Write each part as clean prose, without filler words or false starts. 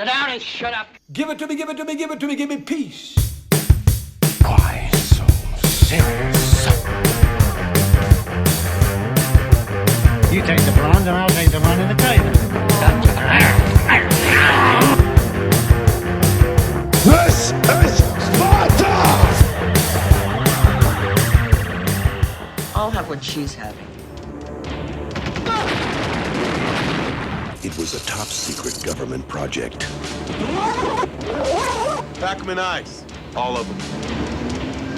Sit down and shut up. Give it to me, give it to me, give it to me, give me peace. Why so serious? You take the blonde and I'll take the one in the table. This is Sparta! I'll have what she's having. It was a top-secret government project. Pack them in ice. All of them.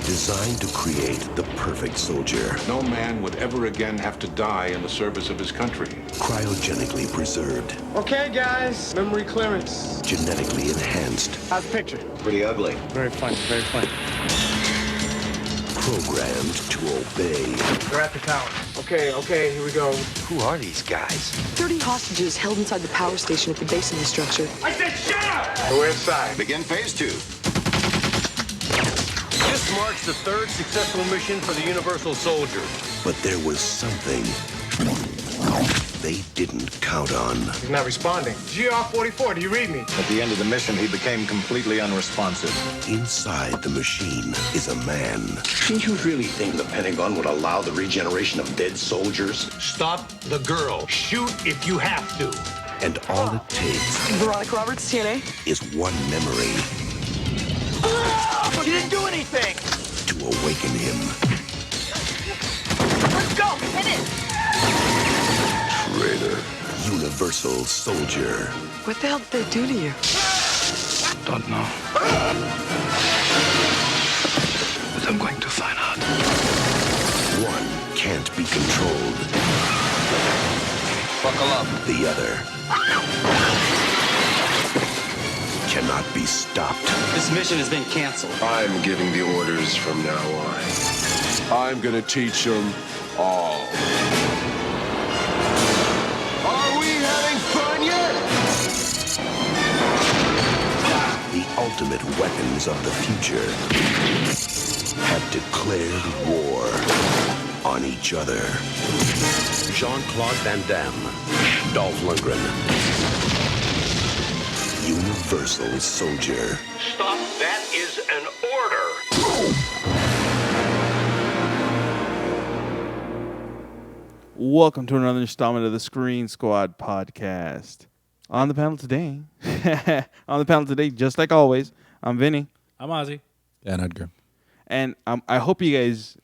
Designed to create the perfect soldier. No man would ever again have to die in the service of his country. Cryogenically preserved. Okay, guys. Memory clearance. Genetically enhanced. How's the picture? Pretty ugly. Very funny, very funny. Programmed to obey. They're at the tower. Okay, here we go. Who are these guys? 30 hostages held inside the power station at the base of the structure. I said shut up! We're inside. Begin phase 2. This marks the third successful mission for the Universal Soldier. But there was something they didn't count on. He's not responding. GR-44, do you read me? At the end of the mission, he became completely unresponsive. Inside the machine is a man. Do you really think the Pentagon would allow the regeneration of dead soldiers? Stop the girl. Shoot if you have to. And all it takes Veronica Roberts, TNA. is one memory You didn't do anything. to awaken him. Let's go! Hit it! Traitor. Universal Soldier. What the hell did they do to you? Don't know. But I'm going to find out. One can't be controlled. Buckle up. The other cannot be stopped. This mission has been canceled. I'm giving the orders from now on. I'm gonna teach them all. Are we having fun yet? The ultimate weapons of the future have declared war on each other. Jean-Claude Van Damme, Dolph Lundgren. Universal Soldier. Stop. That is an order. Welcome to another installment of the ScreenSquad Podcast. On the panel today, just like always, I'm Vinny. I'm Ozzie. And Edgar. And I hope you guys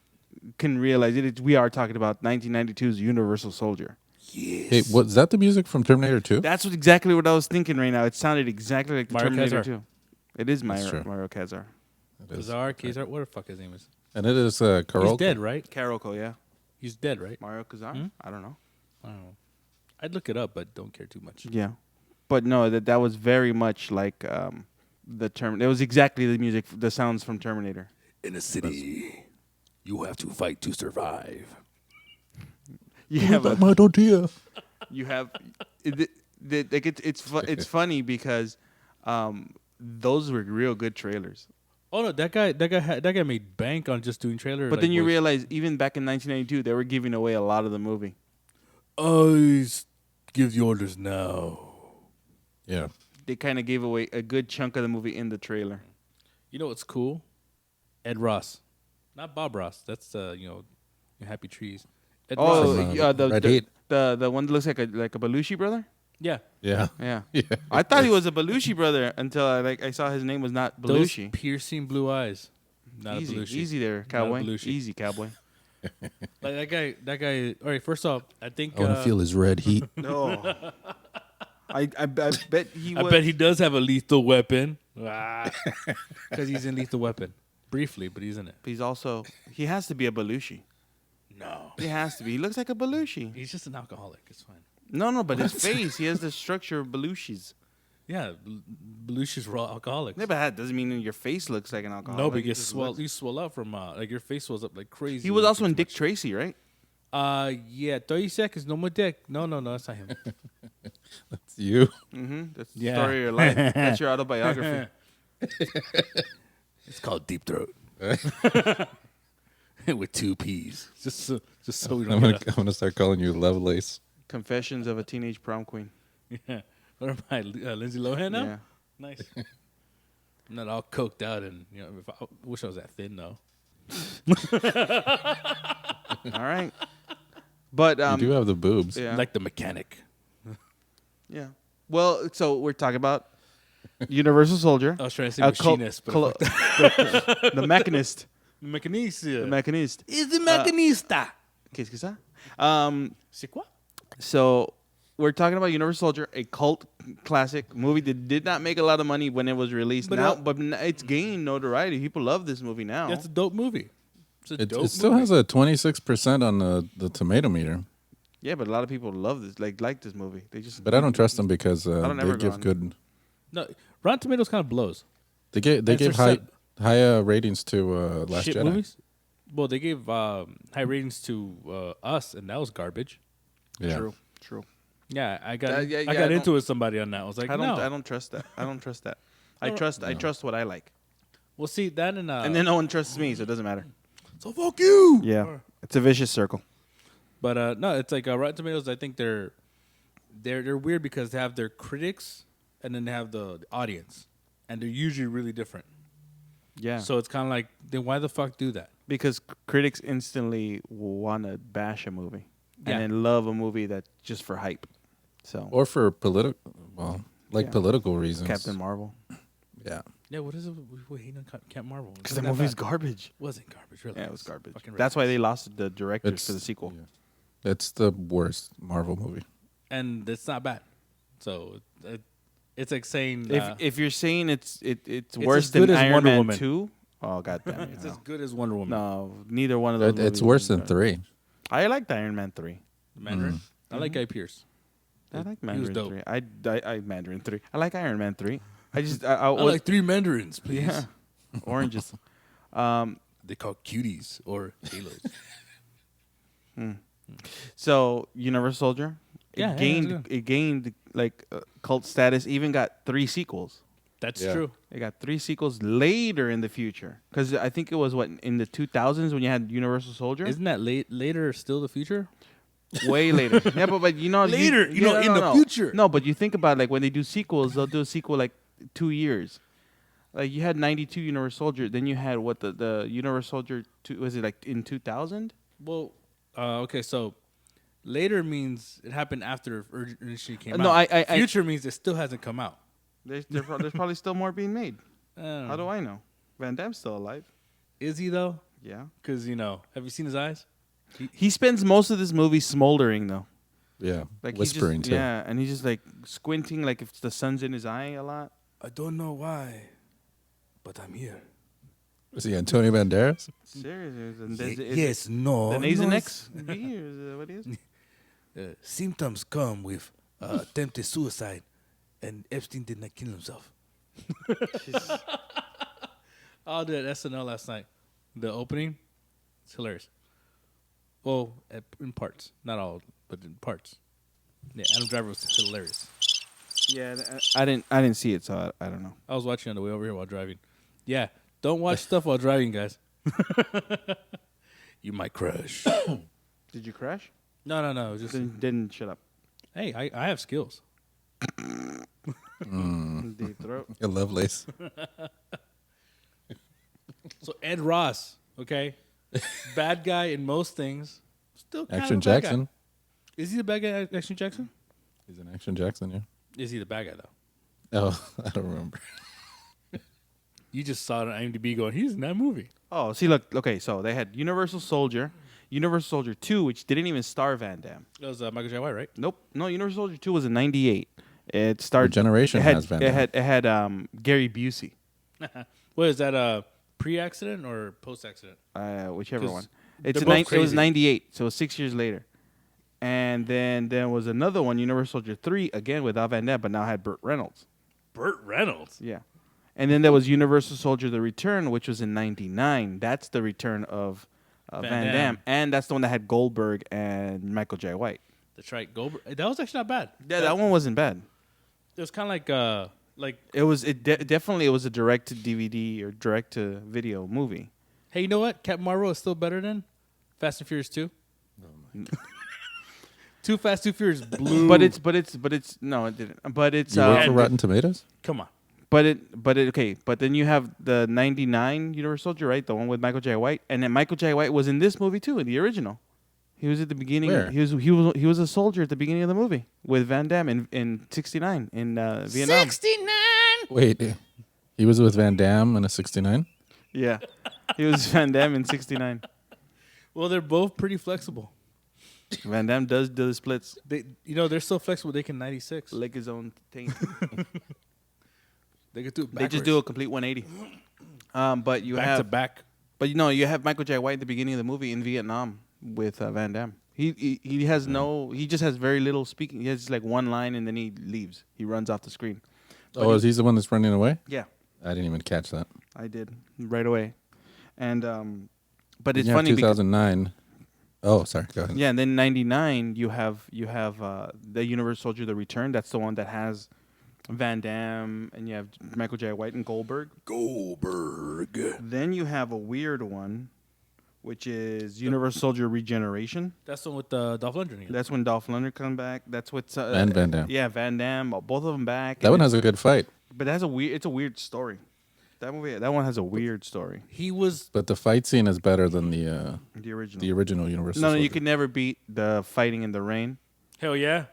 can realize it. We are talking about 1992's Universal Soldier. Yes. Hey, was that the music from Terminator 2? That's exactly what I was thinking right now. It sounded exactly like the Mario Terminator Kazar. 2. It is That's true. Mario Kazar. Kazar, what the fuck his name is? And it is Karol. He's dead, right? Karoko, yeah. He's dead, right? Mario Kazar? I don't know. I don't know. I'd look it up, but don't care too much. Yeah. But no, that was very much like the It was exactly the music, the sounds from Terminator. In a city, you have to fight to survive. You have a, my idea. you have it's funny because those were real good trailers. Oh no, that guy made bank on just doing trailers. But then you realize even back in 1992 they were giving away a lot of the movie. Give the orders now. Yeah. They kind of gave away a good chunk of the movie in the trailer. You know what's cool? Ed Ross, not Bob Ross. That's Happy Trees. Ed Ross. Red Heat. The one that looks like a Belushi brother. Yeah. Yeah. Yeah. I thought he was a Belushi brother until I saw his name was not Belushi. Those piercing blue eyes. Not Easy, a Belushi. easy there, cowboy. Belushi. Easy, cowboy. Like that guy. All right. First off, I think I want to feel his red heat. No. I bet he. I bet he does have a lethal weapon. Because he's in Lethal Weapon. Briefly, but he's in it. But he has to be a Belushi. No. He has to be. He looks like a Belushi. He's just an alcoholic. It's fine. No, but his face, he has the structure of Belushi's. Yeah, Belushi's raw alcoholics. Yeah, but that doesn't mean your face looks like an alcoholic. No, but you swell up from, like your face swells up like crazy. He was also in Dick Tracy, right? Yeah, 30 seconds, no more dick. No, that's not him. That's you. Mm-hmm. That's the story of your life. That's your autobiography. It's called Deep Throat. With 2 P's. Just so we don't I'm gonna start calling you Lovelace. Confessions of a Teenage Prom Queen. Yeah. What am I, Lindsay Lohan now? Yeah. Nice. I'm not all coked out, and if I wish I was that thin though. All right. But you do have the boobs. Yeah. Like the mechanic. Yeah. Well, so we're talking about Universal Soldier. I was trying to say machinist, but the mechanist. Mechaniste. The mechanist. Is the machinista. Qu'est-ce que ça? C'est quoi? So we're talking about Universal Soldier, a cult classic movie that did not make a lot of money when it was released. But it's gained notoriety. People love this movie now. It's a dope movie. It still has a 26% on the tomato meter. Yeah, but a lot of people love this, like this movie. They just. But I don't trust them because they give good. No, Rotten Tomatoes kind of blows. They give high ratings to Last Shit Jedi. movies. Well, they gave high ratings to Us, and that was garbage. Yeah. True. Yeah, I got into it with somebody on that. I was like, I don't trust that. I trust what I like. Well, see that and then no one trusts me, so it doesn't matter. So fuck you. Yeah, it's a vicious circle. But no, it's like Rotten Tomatoes. I think they're weird because they have their critics and then they have the audience, and they're usually really different. Yeah. So it's kind of like, then why the fuck do that? Because critics instantly want to bash a movie Yeah. and then love a movie that's just for hype. So Or for political reasons. Captain Marvel. Yeah. Yeah, what is it? We hate on Captain Marvel Because the movie's garbage. Wasn't garbage, really. Yeah, it was garbage. Fucking That's why racist. they lost the directors for the sequel. Yeah. It's the worst Marvel movie. And it's not bad. So it's like saying If you're saying it's as worse good than as Iron Wonder Man Woman. 2, oh god damn it. it's as good as Wonder Woman. No, neither one of those. It's movies worse is than good. 3. I liked Iron Man 3. Mandarin. I like Guy Pearce. I like He was Mandarin dope. 3. I Mandarin 3. I like Iron Man 3. I just I like 3 mandarins, please. yeah. Oranges. They call cuties or halos. So Universal Soldier, it gained like cult status. Even got 3 sequels. That's true. It got 3 sequels later in the future. Because I think it was in the 2000s when you had Universal Soldier. Isn't that later still the future? Way later. Yeah, but you know Later, in the future. No, but you think about like when they do sequels, they'll do a sequel like 2 years. Like you had 92 Universal Soldier, then you had what the Universal Soldier 2, was it like in 2000? Well, okay, so later means it happened after it initially came out. No, future means it still hasn't come out. There's probably still more being made. I don't know. How do I know? Van Damme's still alive. Is he though? Yeah. Because have you seen his eyes? He spends most of this movie smoldering though. Yeah. Like Whispering too. Yeah, and he's just like squinting like if the sun's in his eye a lot. I don't know why, but I'm here. Is he Antonio Banderas? Seriously? Yes, no. The Nasonex? What is it? Symptoms come with attempted suicide, and Epstein did not kill himself. I did SNL last night. The opening, it's hilarious. Well, in parts, not all, but in parts. Yeah, Adam Driver was hilarious. Yeah, I didn't see it, so I don't know. I was watching on the way over here while driving. Yeah, don't watch stuff while driving, guys. You might crash. Did you crash? No. Just Didn't shut up. hey, I have skills. Deep throat. Your Lovelace. So Ed Ross, okay, bad guy in most things. Still kind Action of a bad Jackson. guy. Is he the bad guy, Action Jackson? He's an Action Jackson, yeah. Is he the bad guy though? Oh, I don't remember. You just saw it on IMDb going, he's in that movie. Oh, see, look. Okay, so they had Universal Soldier, Universal Soldier 2, which didn't even star Van Damme. That was Michael J. White, right? Nope. No, Universal Soldier 2 was in '98. It starred. Generation has Van Damme. It had Gary Busey. What is that? Pre-accident or post-accident? Whichever 'Cause one. they're both It was crazy. '98, so 6 years later. And then there was another one, Universal Soldier 3, again without Van Damme, but now had Burt Reynolds. Burt Reynolds? Yeah. And then there was Universal Soldier The Return, which was in '99. That's the return of Van Damme. And that's the one that had Goldberg and Michael J. White. That's right. Goldberg. That was actually not bad. Yeah, that one wasn't bad. It was kind of like It was definitely it was a direct to DVD or direct to video movie. hey, you know what? Captain Marvel is still better than Fast and Furious 2. Too Fast, Too Furious blew. But it's no, it didn't. But it's You work for Rotten Tomatoes? Come on. But okay. But then you have the '99 Universal Soldier, right? The one with Michael J. White, and then Michael J. White was in this movie too, in the original. He was at the beginning. Where? He was a soldier at the beginning of the movie with Van Damme in '69 in Vietnam. 69. Wait, he was with Van Damme in a 69? Yeah, he was Van Damme in '69. Well, they're both pretty flexible. Van Damme does do the splits. They're so flexible they can 96. Lick his own taint. They could do it backwards. They just do a complete 180. But you back have to back. But you have Michael J. White at the beginning of the movie in Vietnam with Van Damme. He has he just has very little speaking. He has like one line and then he leaves. He runs off the screen. But is he the one that's running away? Yeah. I didn't even catch that. I did right away. And but it's you funny have 2009. Oh, sorry. Go ahead. Yeah, and then '99 you have the Universal Soldier: The Return. That's the one that has Van Damme, and you have Michael J. White and Goldberg. Then you have a weird one, which is Universal Soldier: Regeneration. That's the one with Dolph Lundgren again. That's when Dolph Lundgren comes back. That's what's and Van Damme. Yeah, Van Damme. Both of them back. That one has a good fight. But it has it's a weird story. That one has a weird story. But the fight scene is better than the original. The original Universal. No, Soldier. you could never beat the fighting in the rain. Hell yeah.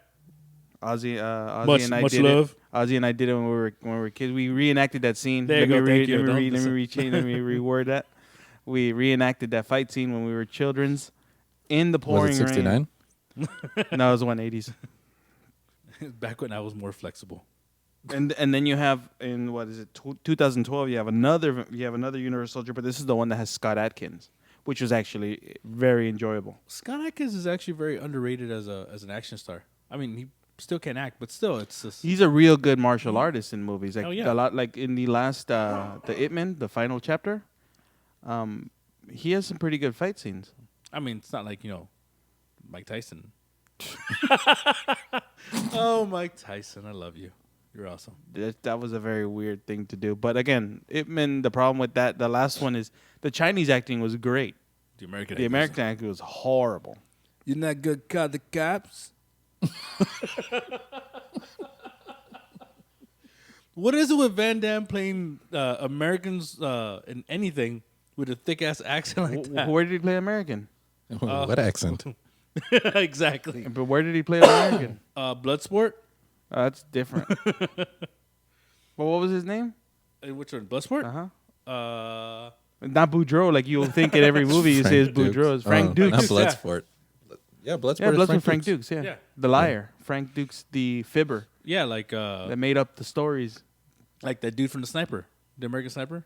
Ozzie and I much did love. it. Ozzie and I did it when we were kids. We reenacted that scene. There you go. Thank you. Let me reword that. We reenacted that fight scene when we were children's in the pouring was it 69? rain. No, it was 180s. Back when I was more flexible. And then you have in 2012 you have another Universal Soldier, but this is the one that has Scott Adkins, which was actually very enjoyable. Scott Adkins is actually very underrated as an action star. I mean, he still can act, but still, it's just... He's a real good martial artist in movies. Like yeah. a lot, like in the last the Ip Man, the final chapter. He has some pretty good fight scenes. I mean, it's not like Mike Tyson. Oh, Mike Tyson, I love you. You're awesome. That was a very weird thing to do. But again, Ip Man, the problem with that, the last one is the Chinese acting was great. The American acting was horrible. You're not good, call the cops. What is it with Van Damme playing Americans in anything with a thick ass accent like that? Where did he play American? What accent? Exactly. But where did he play American? Bloodsport. That's different. Well, what was his name? Which one? Bloodsport? Uh-huh. Not Boudreaux, like you'll think in every movie you say it's Boudreaux. It's Frank Dukes. Not Bloodsport. Yeah, Bloodsport. Yeah, Bloodsport. Frank Dukes. Yeah. The liar. Frank Dukes, the fibber. Yeah, like that made up the stories. Like that dude from the Sniper, the American Sniper,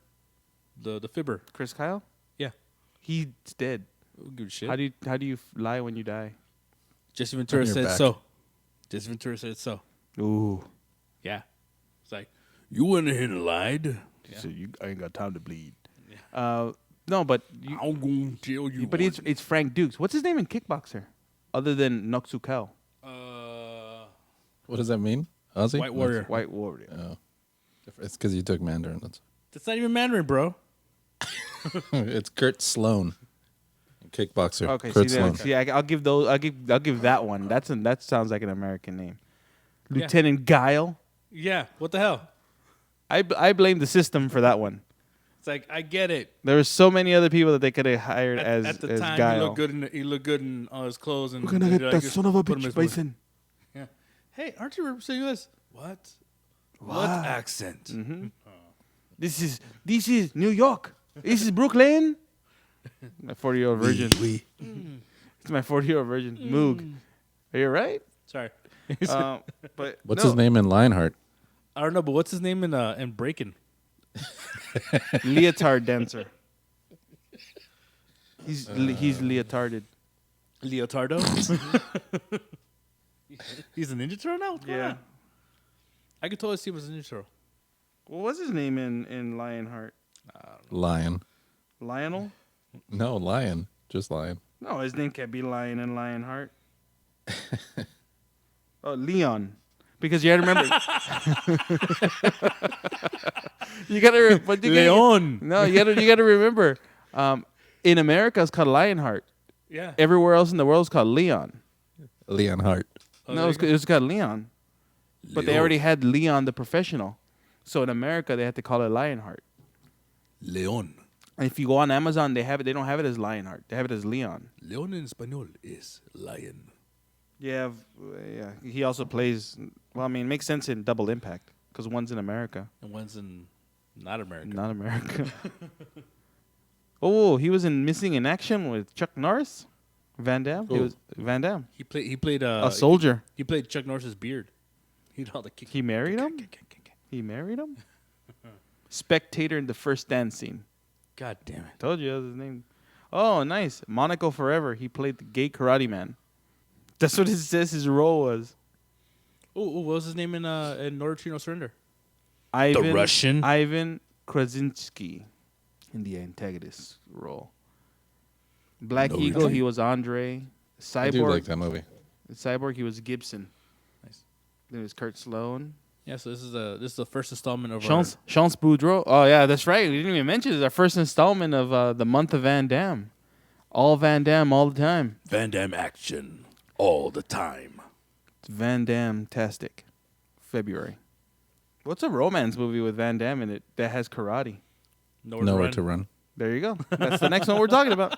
the fibber. Chris Kyle. Yeah, he's dead. Good shit. How do you lie when you die? Jesse Ventura said so. Jesse Ventura said so. Ooh. Yeah. It's like, you went ahead and lied. So I ain't got time to bleed. Yeah. No, but I'm going to tell you. But it's Frank Dukes. What's his name in Kickboxer? Other than Noksu Kao. What does that mean? Ozzie? White Warrior. White Warrior. Oh. It's because you took Mandarin. That's not even Mandarin, bro. It's Kurt Sloan. Kickboxer. Okay, Kurt Sloan. I'll give those. I'll give that one. That sounds like an American name. Lieutenant Guile. Yeah. What the hell? I blame the system for that one. It's like, I get it. There were so many other people that they could have hired at the time. Guile. He looked good in all his clothes, and we're gonna get that son of a bitch, Bison. Yeah. Hey, aren't you representing us? What accent? Mm-hmm. This is New York. This is Brooklyn. My 40-year-old virgin. It's my 40-year-old virgin. Moog. Are you all right? Sorry. But what's his name in Lionheart? I don't know, but what's his name in Breaking? Leotard dancer. He's leotarded. Leotardo? He's a Ninja Turtle now? What's going on? I could totally see him as a Ninja Turtle. What was his name in Lionheart? Lion. Lionel? No, Lion. Just Lion. No, his name can't be Lion in Lionheart. Oh, Leon. Because you got to remember. You got to Leon. No, you got to remember. In America, it's called Lionheart. Yeah. Everywhere else in the world, it's called Leon. Leon Hart. No, it was got Leon. But they already had Leon the Professional. So in America, they had to call it Lionheart. Leon. And if you go on Amazon, they have it. They don't have it as Lionheart. They have it as Leon. Leon in Espanol is lion. Yeah. He also plays. Well, I mean, it makes sense in Double Impact because one's in America and one's in not America. Not America. Oh, he was in Missing in Action with Chuck Norris, Van Damme. He was Van Damme. He played a soldier. He played Chuck Norris's beard. He married him. He married him. Spectator in the first dance scene. God damn it! Told you that was his name. Oh, nice. Monaco Forever. He played the gay karate man. That's what it says his role was. Oh, what was his name in No Retreat, No Surrender? The Russian Ivan Krasinski in the antagonist role. Black Eagle. He was Andre. Cyborg. I do like that movie. Cyborg. He was Gibson. Nice. Then it was Kurt Sloan. Yeah, so this is the first installment of Chance Boudreau. Oh yeah, that's right. We didn't even mention it's our first installment of the month of Van Damme. All Van Damme, all the time. Van Damme action, all the time. It's Van Damme-tastic. February. What's a romance movie with Van Damme in it that has karate? Nowhere to Run. There you go. That's the next one we're talking about.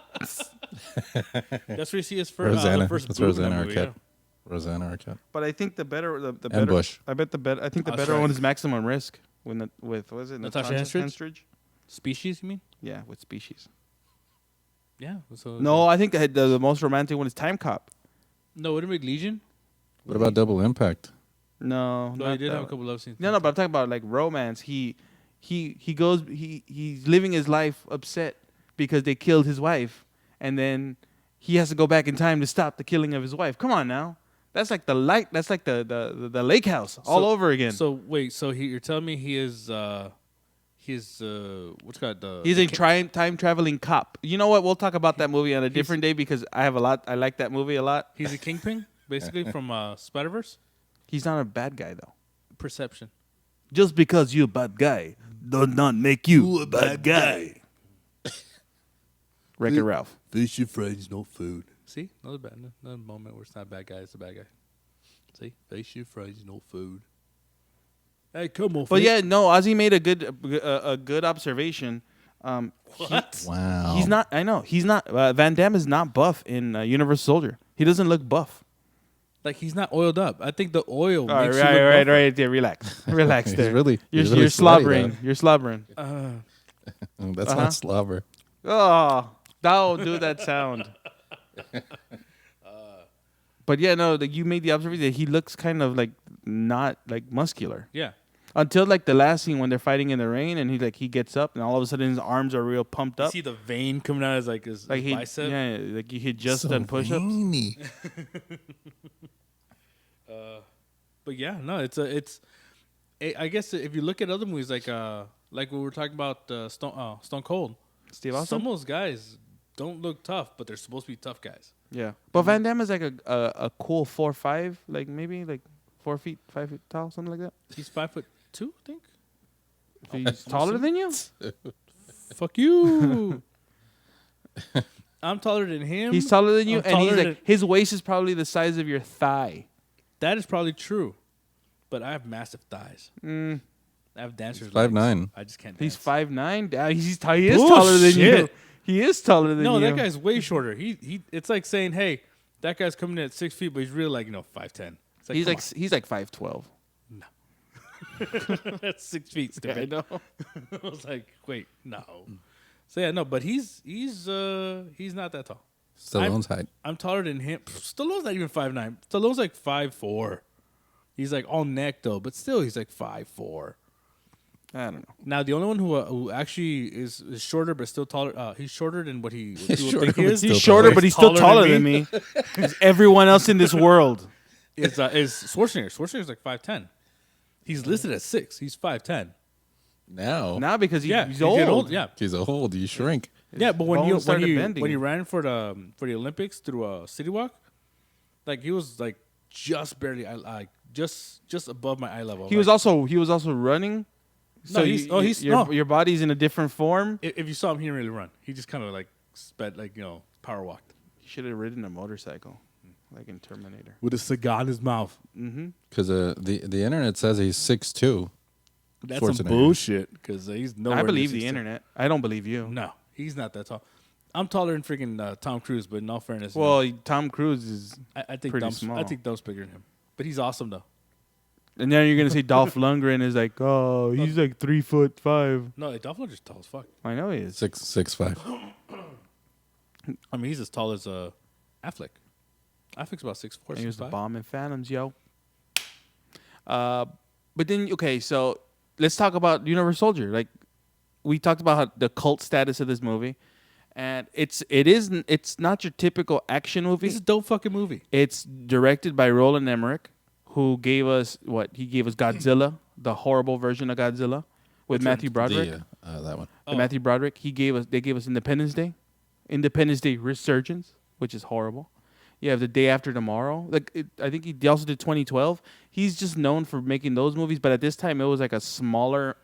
That's where you see his first. Rosanna. First That's Rosanna movie, Arquette. Rosanna Arquette. But I think the better Bush. I think the better one is Maximum Risk with what was it? Natasha Henstridge? Species, you mean? Yeah, with Species. Yeah. So no, I think the most romantic one is Time Cop. No, wouldn't it be Legion? What about Double Impact? No, he did have a couple love scenes. No, but I'm talking about like romance. He's living his life upset because they killed his wife, and then he has to go back in time to stop the killing of his wife. Come on now. That's like the lake house all over again. So wait, you're telling me he is he's a time traveling cop. You know what? We'll talk about that movie on a different day because I like that movie a lot. He's a kingpin, basically from Spider-Verse. He's not a bad guy though. Perception. Just because you're a bad guy does not make you a bad guy. Wreck-It Ralph. Fish and friends, no food. See, another moment where it's not a bad guy, it's a bad guy. See, fish and friends, no food. Hey, come on. But yeah, no, Ozzie made a good observation. What? Wow. He's not. I know he's not. Van Damme is not buff in Universal Soldier. He doesn't look buff. Like he's not oiled up. I think the oil makes you look look right there. Relax. Relax there. You're slobbering. You're slobbering. That's not slobber. Oh, don't do that sound. But yeah, no, you made the observation that he looks kind of like not like muscular. Yeah. Until like the last scene when they're fighting in the rain and he gets up and all of a sudden his arms are real pumped up. You see the vein coming out of his bicep? Yeah, like he had just done push-ups. But yeah, no, I guess if you look at other movies like we were talking about Stone Cold, Steve Austin, some of those guys don't look tough, but they're supposed to be tough guys. Yeah, but Van Damme is like a cool 4'5", like maybe like 4 feet, 5 feet tall, something like that. He's 5'2", I think. He's taller than you. Fuck you. I'm taller than him. He's taller than you, and he's like his waist is probably the size of your thigh. That is probably true, but I have massive thighs. I have dancers. 5'9". I just can't. He's dance. 5'9". He is taller than you. He is taller than you. No, that guy's way shorter. He. It's like saying, hey, that guy's coming in at 6 feet, but he's really like 5'10". He's like 5'12". No. That's 6 feet, stupid. Yeah, I know. I was like, wait, no. So yeah, no, but he's not that tall. Stallone's height. I'm taller than him. Stallone's not even 5'9". Stallone's like 5'4". He's like all neck though, but still he's like 5'4". I don't know. Now the only one who actually is shorter but still taller. He's shorter than what he He's shorter, but he's still taller than me. Everyone else in this world is Schwarzenegger. Schwarzenegger's like 5'10". He's listed at 6. He's 5'10". Now he's because he's old. Yeah, he's old. You shrink. Yeah, but when bending. he ran for the Olympics through a city walk, like he was like just barely just above my eye level. He was also running. So your body's in a different form. If you saw him, he didn't really run. He just kind of like sped power walked. He should have ridden a motorcycle. like in Terminator. With a cigar in his mouth. Mm-hmm. Because the internet says he's 6'2". That's some bullshit. Because he's nowhere. I believe near the 6'2". internet. I don't believe you. No, he's not that tall. I'm taller than freaking Tom Cruise, but in all fairness, well, Tom Cruise is I think pretty Dump's small. I think Dump's bigger than him, but he's awesome though. And then you're gonna say Dolph Lundgren is like, oh, he's like 3'5". No, Dolph Lundgren's tall as fuck. I know he is 6'5". I mean, he's as tall as Affleck. Affleck's about 6'4". He was the bomb in Phantoms, yo. But then, okay, so let's talk about Universal Soldier. Like, we talked about how the cult status of this movie, and it's not your typical action movie. It's a dope fucking movie. It's directed by Roland Emmerich, who gave us what? He gave us Godzilla, the horrible version of Godzilla, with Matthew Broderick. That one. Matthew Broderick. They gave us Independence Day Resurgence, which is horrible. You have The Day After Tomorrow. I think he also did 2012. He's just known for making those movies, but at this time it was like a smaller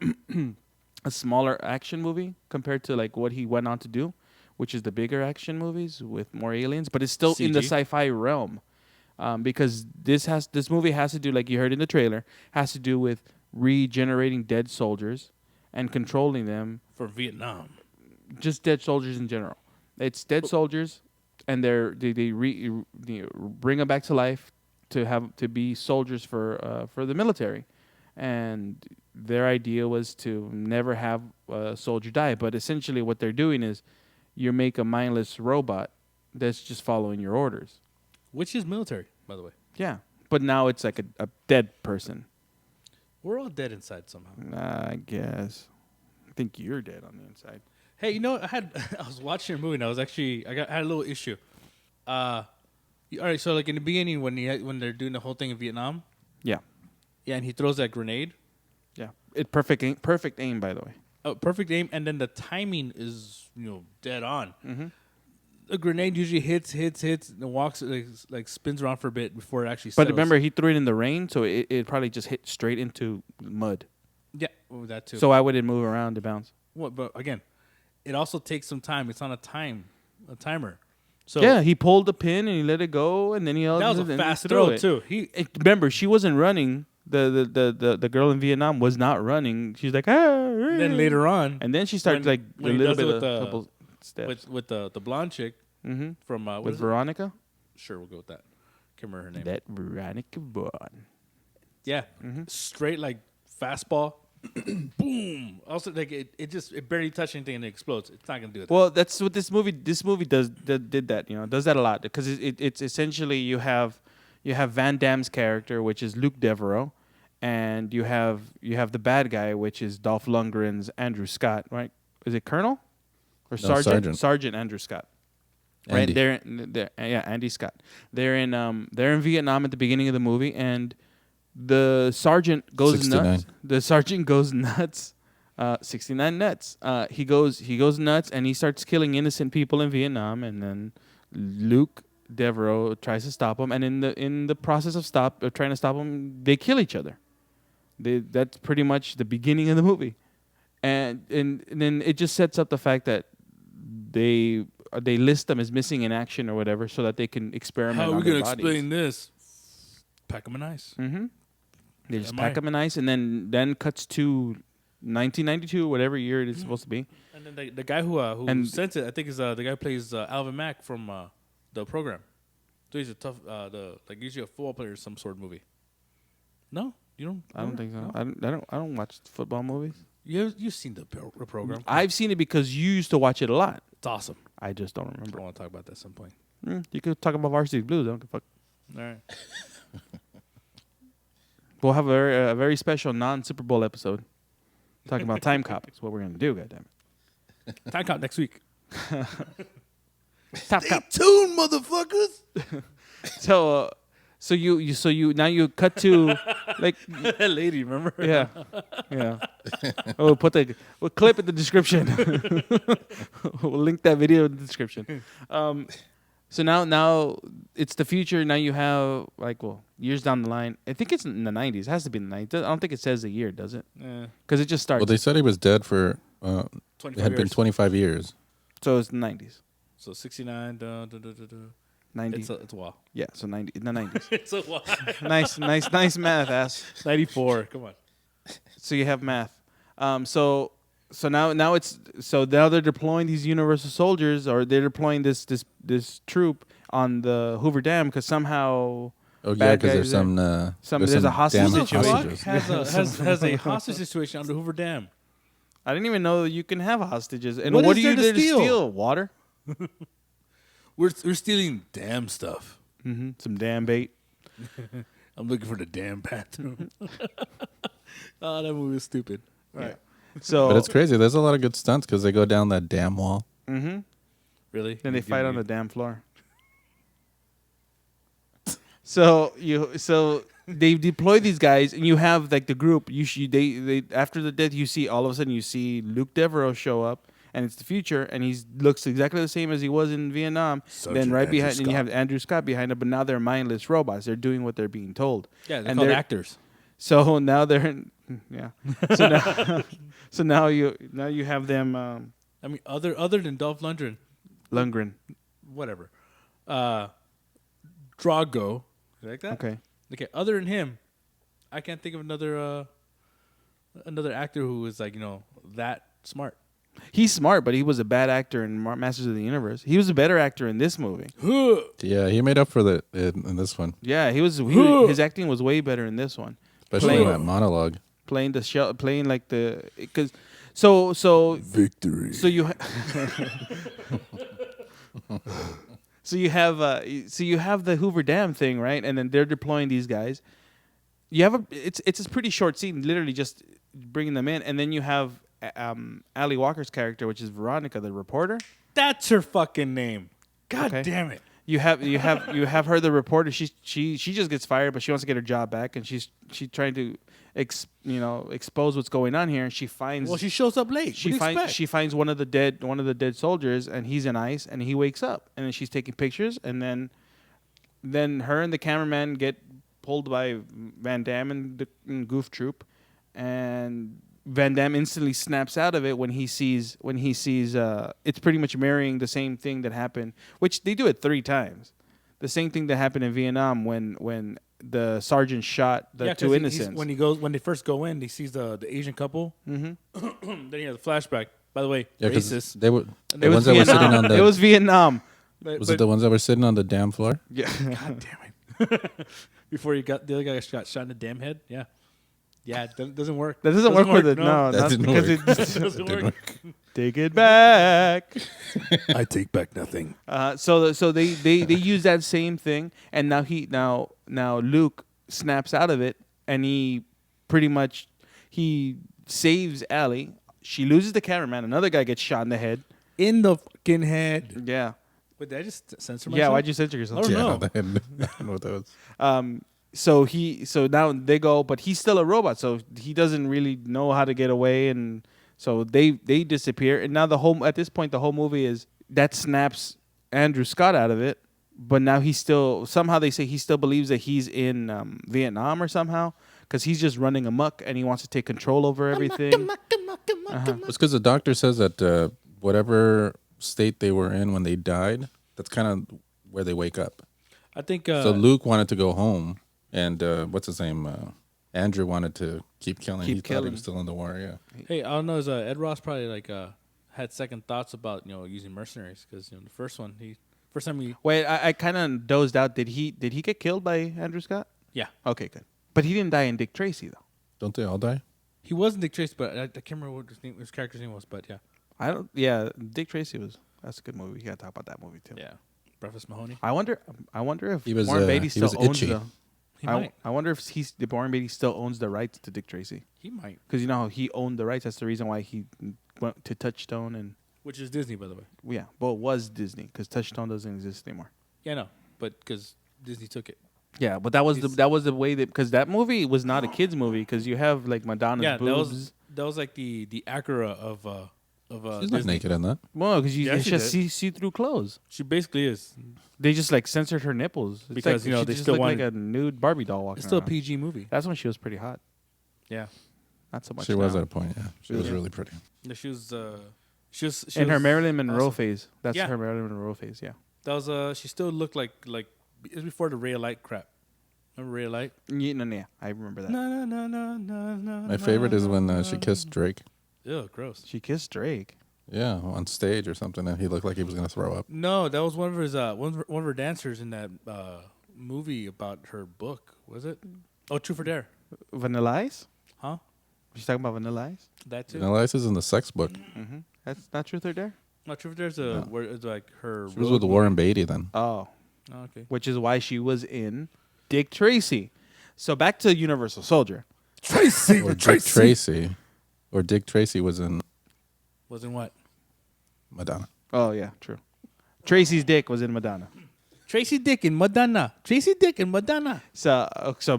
action movie compared to like what he went on to do, which is the bigger action movies with more aliens. But it's still in the sci-fi realm, because this movie has to do, like you heard in the trailer, has to do with regenerating dead soldiers and controlling them for Vietnam. Just dead soldiers in general. It's dead soldiers, and they bring them back to life to be soldiers for the military, and their idea was to never have a soldier die. But essentially, what they're doing is you make a mindless robot that's just following your orders, which is military, by the way. Yeah, but now it's like a dead person. We're all dead inside somehow. I guess. I think you're dead on the inside. Hey, you know, I was watching a movie and I had a little issue. All right, so like in the beginning when they're doing the whole thing in Vietnam. Yeah. Yeah, and he throws that grenade. Yeah. Perfect aim, by the way. Oh, perfect aim, and then the timing is, dead on. Mm-hmm. The grenade usually hits, and walks like spins around for a bit before it actually settles. But remember, he threw it in the rain, so it probably just hit straight into mud. Yeah, that too. So why would it move around to bounce? What? But again, it also takes some time. It's on a timer. So yeah, he pulled the pin and he let it go, and then that was a fast throw too. Remember, she wasn't running. The girl in Vietnam was not running. She's like, Then later on, and then she started when a little bit of a couple steps with the blonde chick from with Veronica. Sure, we'll go with that. Can't remember her name. That Veronica Vaughn. Yeah, straight like fastball. Boom! Also, like it barely touched anything and it explodes. It's not gonna do it. Well, that's what this movie did that. Does that a lot because it's essentially you have Van Damme's character, which is Luke Devereaux, and you have the bad guy, which is Dolph Lundgren's Andrew Scott, right? Is it Colonel or Sergeant? Sergeant Andrew Scott. Andy. Right there, Andy Scott. They're in Vietnam at the beginning of the movie, and the sergeant goes 69. nuts. The sergeant goes nuts. 69 nuts. He goes nuts, and he starts killing innocent people in Vietnam, and then Luke Devereaux tries to stop him, and in the process of trying to stop him, they kill each other. That's pretty much the beginning of the movie, and then it just sets up the fact that they list them as missing in action or whatever, so that they can experiment. How are on we gonna their bodies. explain this? Pack them in ice. Mm-hmm. They just pack them in ice, and then cuts to 1992, whatever year it is supposed to be. And then the guy who sent it, I think is the guy who plays Alvin Mack from the program. So he's a tough, usually a football player or some sort of movie. No, you don't. I don't think so. No? I don't watch football movies. You've seen the program. I've seen it because you used to watch it a lot. It's awesome. I just don't remember. I want to talk about that at some point. You could talk about Varsity Blues. I don't give a fuck. All right. We'll have a very special non-Super Bowl episode talking about Time Cop. That's what we're going to do, goddammit. Time Cop next week. Top Cop. Stay tuned, motherfuckers. So you now you cut to like that lady, remember? Yeah. We'll clip in the description. We'll link that video in the description. So now it's the future. Now you have years down the line. I think it's in the 90s. It has to be in the 90s. I don't think it says a year, does it? Yeah. Because it just starts. Well, they said he was dead for it had been 25 years. So it's the 90s. So 69. 90. It's a while. Yeah, so 90 in the 90s. It's a while. nice math, ass. 94. Come on. So you have math. So now they're deploying these Universal soldiers, or they're deploying this troop on the Hoover Dam because somehow. Oh yeah, because there's there's a hostage situation. Has a hostage situation on the Hoover Dam. I didn't even know you can have hostages. And what are is you there to there to steal? steal? Water? We're stealing dam stuff. Mm-hmm. Some damn bait. I'm looking for the damn bathroom. Oh, that movie was stupid. All right. So, but it's crazy. There's a lot of good stunts because they go down that damn wall. Mm-hmm. Really? Then they fight on the damn floor. So they deploy these guys, and you have like the group. They after the death, you see all of a sudden you see Luke Devereaux show up, and it's the future, and he looks exactly the same as he was in Vietnam. Then right behind, and you have Andrew Scott behind him, but now they're mindless robots. They're doing what they're being told. Yeah, they're called actors. So now they're So now you have them. I mean, other than Dolph Lundgren, whatever. Drago. You like that? Okay. Other than him, I can't think of another actor who is that smart. He's smart, but he was a bad actor in Masters of the Universe. He was a better actor in this movie. Yeah, he made up for it in this one. Yeah, his acting was way better in this one, especially in that monologue. Playing like the so victory. So you. So you have the Hoover Dam thing, right? And then they're deploying these guys. You have it's a pretty short scene, literally just bringing them in, and then you have Ali Walker's character, which is Veronica, the reporter. That's her fucking name. God damn it! You have her, the reporter. She just gets fired, but she wants to get her job back, and she's trying to expose what's going on here. And she finds she shows up late. She finds one of the dead soldiers, and he's in ice, and he wakes up, and then she's taking pictures, and then her and the cameraman get pulled by Van Damme and the Goof Troop, and Van Damme instantly snaps out of it when he sees it's pretty much mirroring the same thing that happened, which they do it 3 times. The same thing that happened in Vietnam when the sergeant shot the 2 innocents. When they first go in, he sees the Asian couple. Mm-hmm. Then he has a flashback. By the way, racist. It was Vietnam. Was it the ones that were sitting on the damn floor? Yeah. God damn it! Before the other guy got shot in the damn head. Yeah. Yeah, it doesn't work. That doesn't work with it. No, that didn't because work. It doesn't work. Take it back. I take back nothing. So they use that same thing, and now Luke snaps out of it, and he pretty much saves Allie. She loses the cameraman. Another guy gets shot in the head. In the fucking head. Yeah. Wait, did I just censor myself? Yeah, why'd you censor yourself? I don't know. I don't know what that was. So now they go, but he's still a robot, so he doesn't really know how to get away, and so they disappear. And now at this point the whole movie is that snaps Andrew Scott out of it, but now somehow they say he still believes that he's in Vietnam or somehow, because he's just running amok and he wants to take control over everything. It's because the doctor says that whatever state they were in when they died, that's kind of where they wake up. I think so. Luke wanted to go home. And what's his name? Andrew wanted to keep killing. He thought he was still in the war. Yeah. Hey, I don't know. Is Ed Ross probably had second thoughts about using mercenaries, because the first time he wait, I kind of dozed out. Did he get killed by Andrew Scott? Yeah. Okay, good. But he didn't die in Dick Tracy though. Don't they all die? He wasn't Dick Tracy, but I can't remember what his character's name was. But yeah, Yeah, Dick Tracy that's a good movie. You gotta talk about that movie too. Yeah. Breakfast Mahoney. I wonder if he was, Warren Beatty still owns itchy. I wonder if Warren Beatty still owns the rights to Dick Tracy. He might, because you know how he owned the rights. That's the reason why he went to Touchstone, which is Disney, by the way. Yeah, well, it was Disney because Touchstone doesn't exist anymore. Yeah, no, but because Disney took it. Yeah, but that was the way because that movie was not a kids movie, because you have like Madonna's boobs. That was like the Acura of she's not naked in that. Well, because you just see through clothes. She basically is. They just censored her nipples because they they just still looked like a nude Barbie doll walking. It's still around. a PG movie. That's when she was pretty hot. Yeah, not so much. She was at a point. Yeah, she was really pretty. Yeah, she was in her Marilyn Monroe phase. That's her Marilyn Monroe phase. Yeah. That was she still looked like it was before the Ray of Light crap. Remember Ray of Light? Yeah, I remember that. No. My favorite is when she kissed Drake. Ew, gross. She kissed Drake. Yeah, on stage or something, and he looked like he was gonna throw up. No, that was one of his one of her dancers in that movie about her book. Was it? Oh, True for Dare. Vanilla Ice? Huh? She's talking about Vanilla Ice? That too. Vanilla Ice is in the sex book. Mm-hmm. That's not Truth or Dare? No, True for Dare's where it's like her. She was with Warren Beatty then. Oh. Oh, okay. Which is why she was in Dick Tracy. So back to Universal Soldier. Tracy. Or Dick Tracy. Or Dick Tracy was in Was in what? Madonna. Oh, yeah, true. Tracy's dick was in Madonna. Tracy Dick in Madonna. Tracy Dick in Madonna. So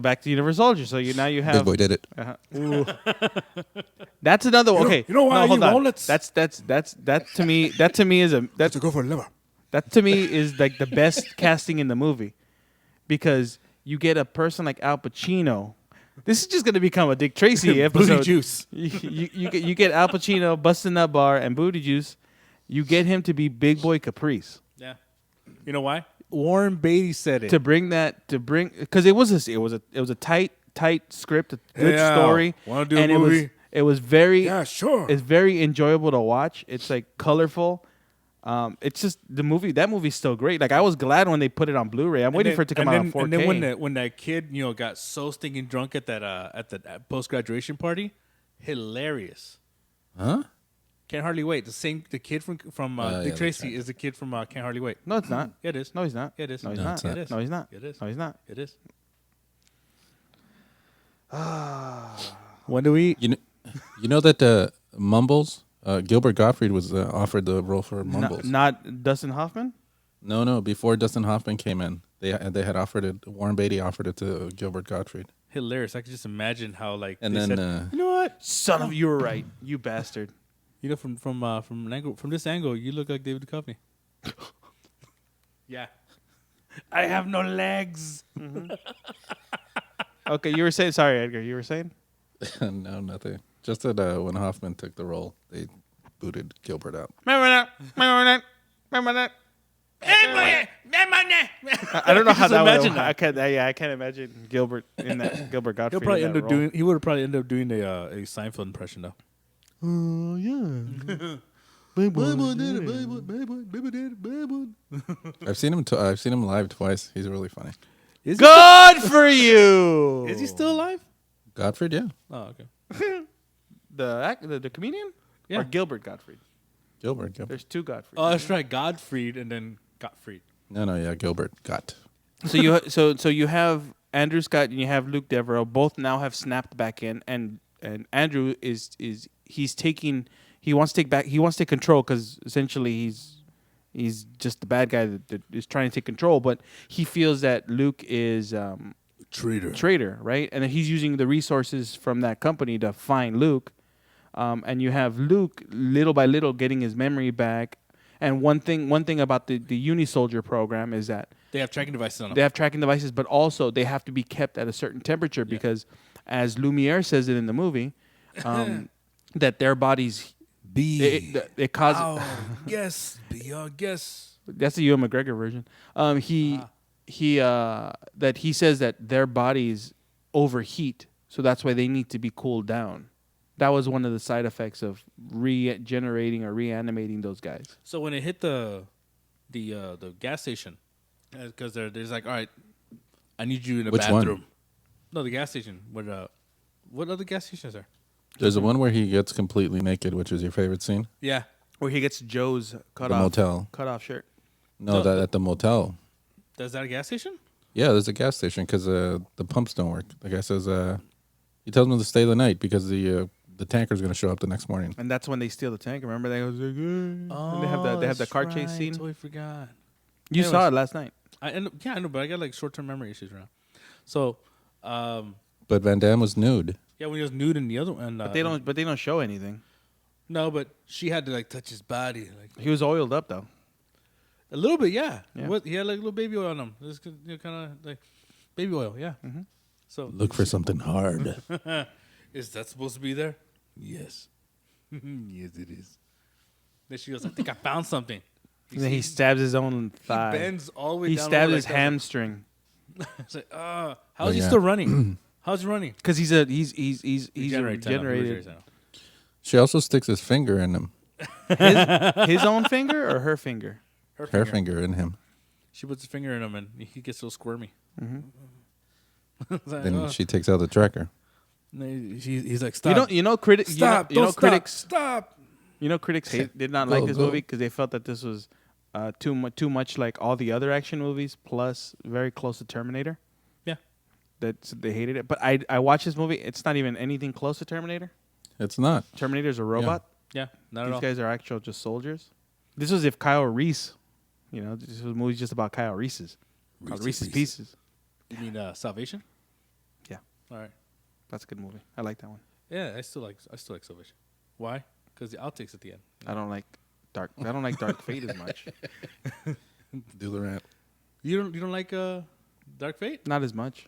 back to Universal Soldier. So now you have Big Boy did it. Ooh. That's another one. Okay, you know why hold you on. wallets? That to me is a That's to go for a liver. that to me is like the best casting in the movie, because you get a person like Al Pacino. This is just going to become a Dick Tracy episode. Booty juice. You get Al Pacino busting that bar and booty juice. You get him to be Big Boy Caprice. Yeah. You know why? Warren Beatty said it. Because it was a tight script, a good story. Want to do a movie? It was very sure. It's very enjoyable to watch. It's like colorful. It's just the movie. That movie's still great. Like I was glad when they put it on Blu-ray. I'm waiting for it to come out on 4K. And then when that kid got so stinking drunk at that post graduation party, hilarious. Huh? Can't Hardly Wait. The kid from Dick Tracy is the kid from Can't Hardly Wait. No, it's not. Yeah, it is. No, he's not. Yeah, it is. No, he's No, not. it's not. It is. No, he's not. It is. No, he's not. It is. When do we? You know that Mumbles, Gilbert Gottfried was offered the role for Mumbles. Not Dustin Hoffman? No. Before Dustin Hoffman came in, they had offered it. Warren Beatty offered it to Gilbert Gottfried. Hilarious. I could just imagine how And they then said, you know what, Son of, you were right. You bastard. You know, from this angle, you look like David Duchovny. Yeah. I have no legs. Mm-hmm. Okay, you were saying. Sorry, Edgar. You were saying. No, nothing. Just that when Hoffman took the role, they booted Gilbert out. Remember that. I don't know how that would. I can't imagine Gilbert in that. Gilbert Gottfried. He would probably end up doing a Seinfeld impression though. Oh yeah. I've seen him live twice. He's really funny. Good for you. Is he still alive? Gottfried, yeah. Oh, okay. The comedian? Yeah. Or Gilbert Gottfried? Gilbert. There's two Gottfried. Oh, that's right. Godfried and then Gottfried. No, yeah, Gilbert Gott. So you have Andrew Scott and you have Luke Devereaux. Both now have snapped back in, and Andrew he wants to take control, because essentially he's just the bad guy that is trying to take control. But he feels that Luke is traitor, right? And then he's using the resources from that company to find Luke. And you have Luke little by little getting his memory back. And one thing about the Unisoldier program is that they have tracking devices on them. They have tracking devices, but also they have to be kept at a certain temperature because, as Lumiere says it in the movie, that their bodies it causes. Yes, be your guess. That's the Ewan McGregor version. That he says that their bodies overheat, so that's why they need to be cooled down. That was one of the side effects of regenerating or reanimating those guys. So when it hit the gas station, because there's like, all right, I need you in a bathroom. One? No, the gas station. What other gas stations are? There's the one where he gets completely naked, which is your favorite scene. Yeah, where he gets Joe's motel cut off shirt. No, that at the motel. Is that a gas station? Yeah, there's a gas station because the pumps don't work. The guy says he tells them to stay the night because the tanker's going to show up the next morning. And that's when they steal the tanker. Remember, they go, and they have the car chase scene. I totally forgot. You saw it last night. I know, but I got like short-term memory issues right now. So, but Van Damme was nude. Yeah, when he was nude in the other one. But they don't show anything. No, but she had to like touch his body. Like he was oiled up though. A little bit, yeah. He had like a little baby oil on him. It was kind of like baby oil, yeah. Mm-hmm. So look for something hard. Is that supposed to be there? Yes. Yes, it is. Then she goes, I think I found something. And then he stabs his own thigh. He bends all the way He down. stabs over his like that. hamstring. It's like, how's he still running? How's he running? Because he's regenerated. She also sticks his finger in him. His own finger or her finger? Her finger in him. She puts his finger in him and he gets so squirmy. Then she takes out the tracker. He's like, stop. You know, critics. Stop. You know, critics. Stop. You know, critics did not like this movie because they felt that this was too much like all the other action movies, plus very close to Terminator. Yeah, they hated it. But I watched this movie. It's not even anything close to Terminator. It's not. Terminator's a robot. Yeah, not at all. These guys are actual just soldiers. This was if Kyle Reese, this was movie just about Kyle Reese's. Reese's Pieces. You mean Salvation? Yeah. All right. That's a good movie. I like that one. Yeah, I still like Salvation. Why? Because the outtakes at the end. I don't like Dark Fate as much. Do the rant. You don't like Dark Fate? Not as much.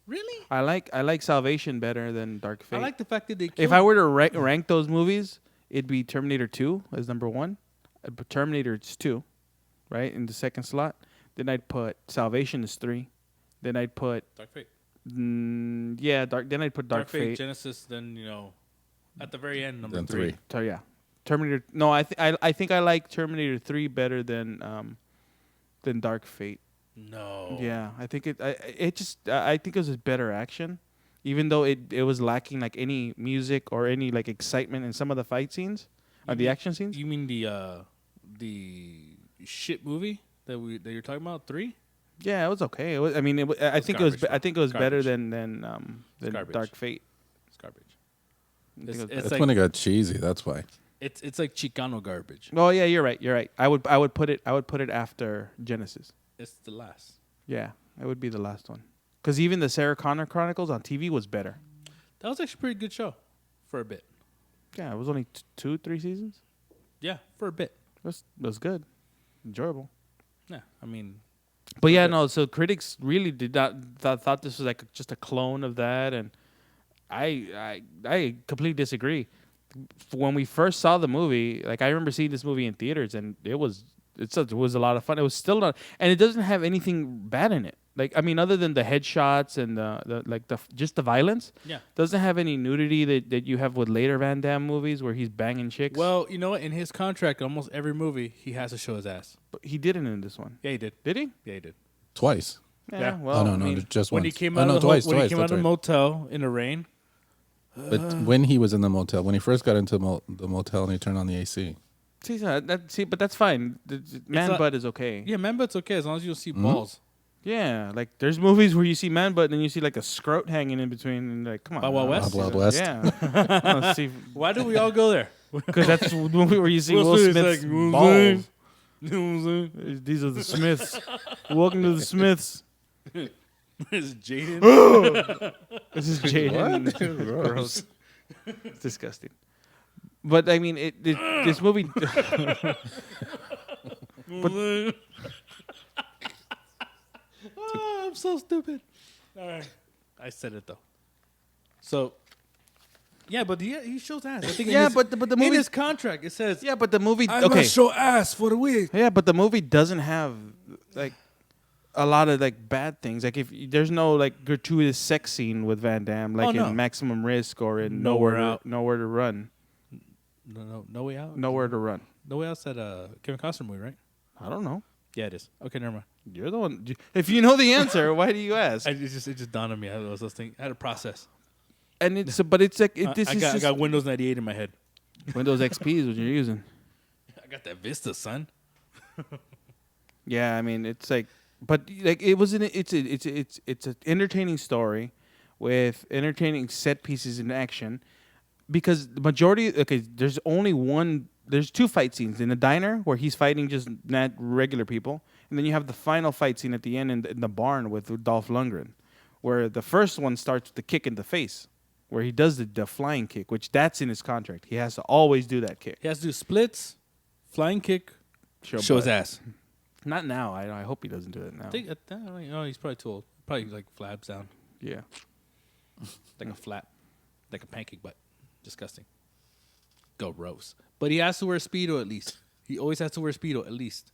Really? I like Salvation better than Dark Fate. I like the fact that they killed If I were to rank those movies, it'd be Terminator 2 as number 1. I'd put Terminator 2, right, in the second slot. Then I'd put Salvation as 3. Then I'd put Dark Fate. Then I'd put Dark Fate. Genesis. Then at the very end, number Then 3. So yeah, Terminator. No, I think I like Terminator 3 better than Dark Fate. No. Yeah, I think I think it was a better action, even though it was lacking like any music or any like excitement in some of the fight scenes or the action scenes. You mean the shit movie that you're talking about 3? Yeah, it was okay. It was, I mean, I think it was better than garbage. Dark Fate. It's garbage. That's like, when it got cheesy. That's why. It's like Chicano garbage. Oh yeah, you're right. I would put it after Genesis. It's the last. Yeah, it would be the last one. Because even the Sarah Connor Chronicles on TV was better. That was actually a pretty good show for a bit. Yeah, it was only 2-3 seasons. Yeah, for a bit. It was good, enjoyable. Yeah, I mean. But yeah, no. So critics really did not thought this was like just a clone of that, and I completely disagree. When we first saw the movie, like I remember seeing this movie in theaters, and it was a lot of fun. It was still not, and it doesn't have anything bad in it. Like I mean, other than the headshots and just the violence. Yeah, doesn't have any nudity that you have with later Van Damme movies where he's banging chicks. Well, you know what? In his contract, almost every movie he has to show his ass. But he didn't in this one. Yeah, he did. Did he? Yeah, he did. Twice. Yeah. Well, no, I mean, just when once. he came out of twice. When he came out of the motel in the rain. But when he was in the motel, when he first got into the motel and he turned on the AC. But that's fine. Man butt is okay. Yeah, man butt's okay as long as you don't see balls. Yeah, like there's movies where you see man butt and then you see like a scrot hanging in between and like, come on. Wild West? Wild West. Yeah. Why do we all go there? Because that's the movie where you see Will Smith's balls. You know what I'm saying? These are the Smiths. Welcome to the Smiths. This is Jaden. This is Jaden. Gross. It's disgusting. But I mean, this movie. I'm so stupid. All right, I said it though. So, yeah, but he shows ass. I think but the movie in his contract it says. Yeah, but the movie. I must show ass for the week. Yeah, but the movie doesn't have like a lot of like bad things. Like if there's no like gratuitous sex scene with Van Damme, like in Maximum Risk or in Nowhere to Run. No Way Out. Nowhere to Run. No Way Out's that Kevin Costner movie, right? I don't know. Yeah, it is. Okay, never mind. You're the one. If you know the answer, why do you ask? It just dawned on me. I was thinking. I had a process. And but it's like I got Windows 98 in my head. Windows XP is what you're using. I got that Vista, son. Yeah, I mean it's like, but like it was it's an entertaining story with entertaining set pieces in action, because the majority there's 2 fight scenes in the diner where he's fighting just not regular people, and then you have the final fight scene at the end in the barn with Dolph Lundgren, where the first one starts with the kick in the face, where he does the flying kick, which that's in his contract. He has to always do that kick. He has to do splits, flying kick, show his ass. Not now. I hope he doesn't do it now. I think he's probably too old. Probably like flabs down. Yeah. Like a flap. Like a pancake butt. Disgusting. Gross. But he has to wear Speedo at least. He always has to wear Speedo at least.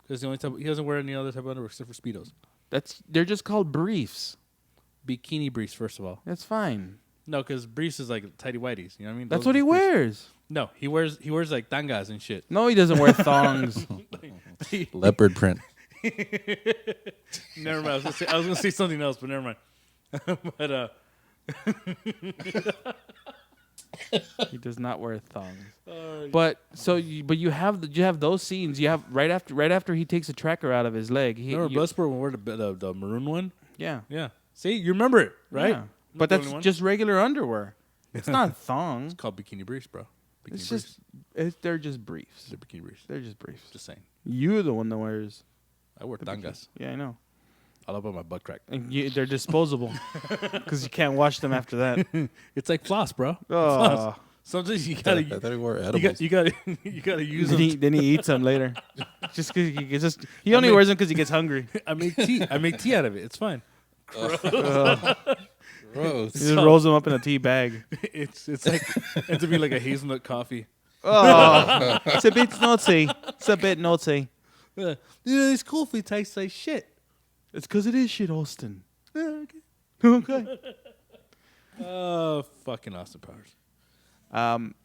Because the only type he doesn't wear any other type of underwear except for Speedos. They're just called briefs. Bikini briefs, first of all. That's fine. No, because briefs is like tighty whities. You know what I mean? That's what he wears. No, he wears like tangas and shit. No, he doesn't wear thongs. Leopard print. Never mind. I was gonna say something else, but never mind. But he does not wear thongs. But you have those scenes. You have right after he takes a tracker out of his leg. Remember Bloodsport when we're the maroon one? Yeah. Yeah. See, you remember it, right? Yeah. But that's just regular underwear. It's not thongs. It's called bikini briefs, bro. It's just they're just briefs. They're bikini briefs. They're just briefs. Just saying. You're the one that wears. I wear tangas. Yeah, I know. I love my butt crack. And they're disposable because you can't wash them after that. It's like floss, bro. Oh. Floss. Sometimes you gotta. I thought he wore edibles. You gotta use them. Then he eats them later. Just because he only wears them because he gets hungry. I make tea out of it. It's fine. Gross. He just rolls them up in a tea bag. It's like to be like a hazelnut coffee. Oh, it's a bit naughty. It's a bit naughty. This coffee tastes like shit. It's because it is shit, Austin. Okay. Okay. Oh, fucking Austin Powers.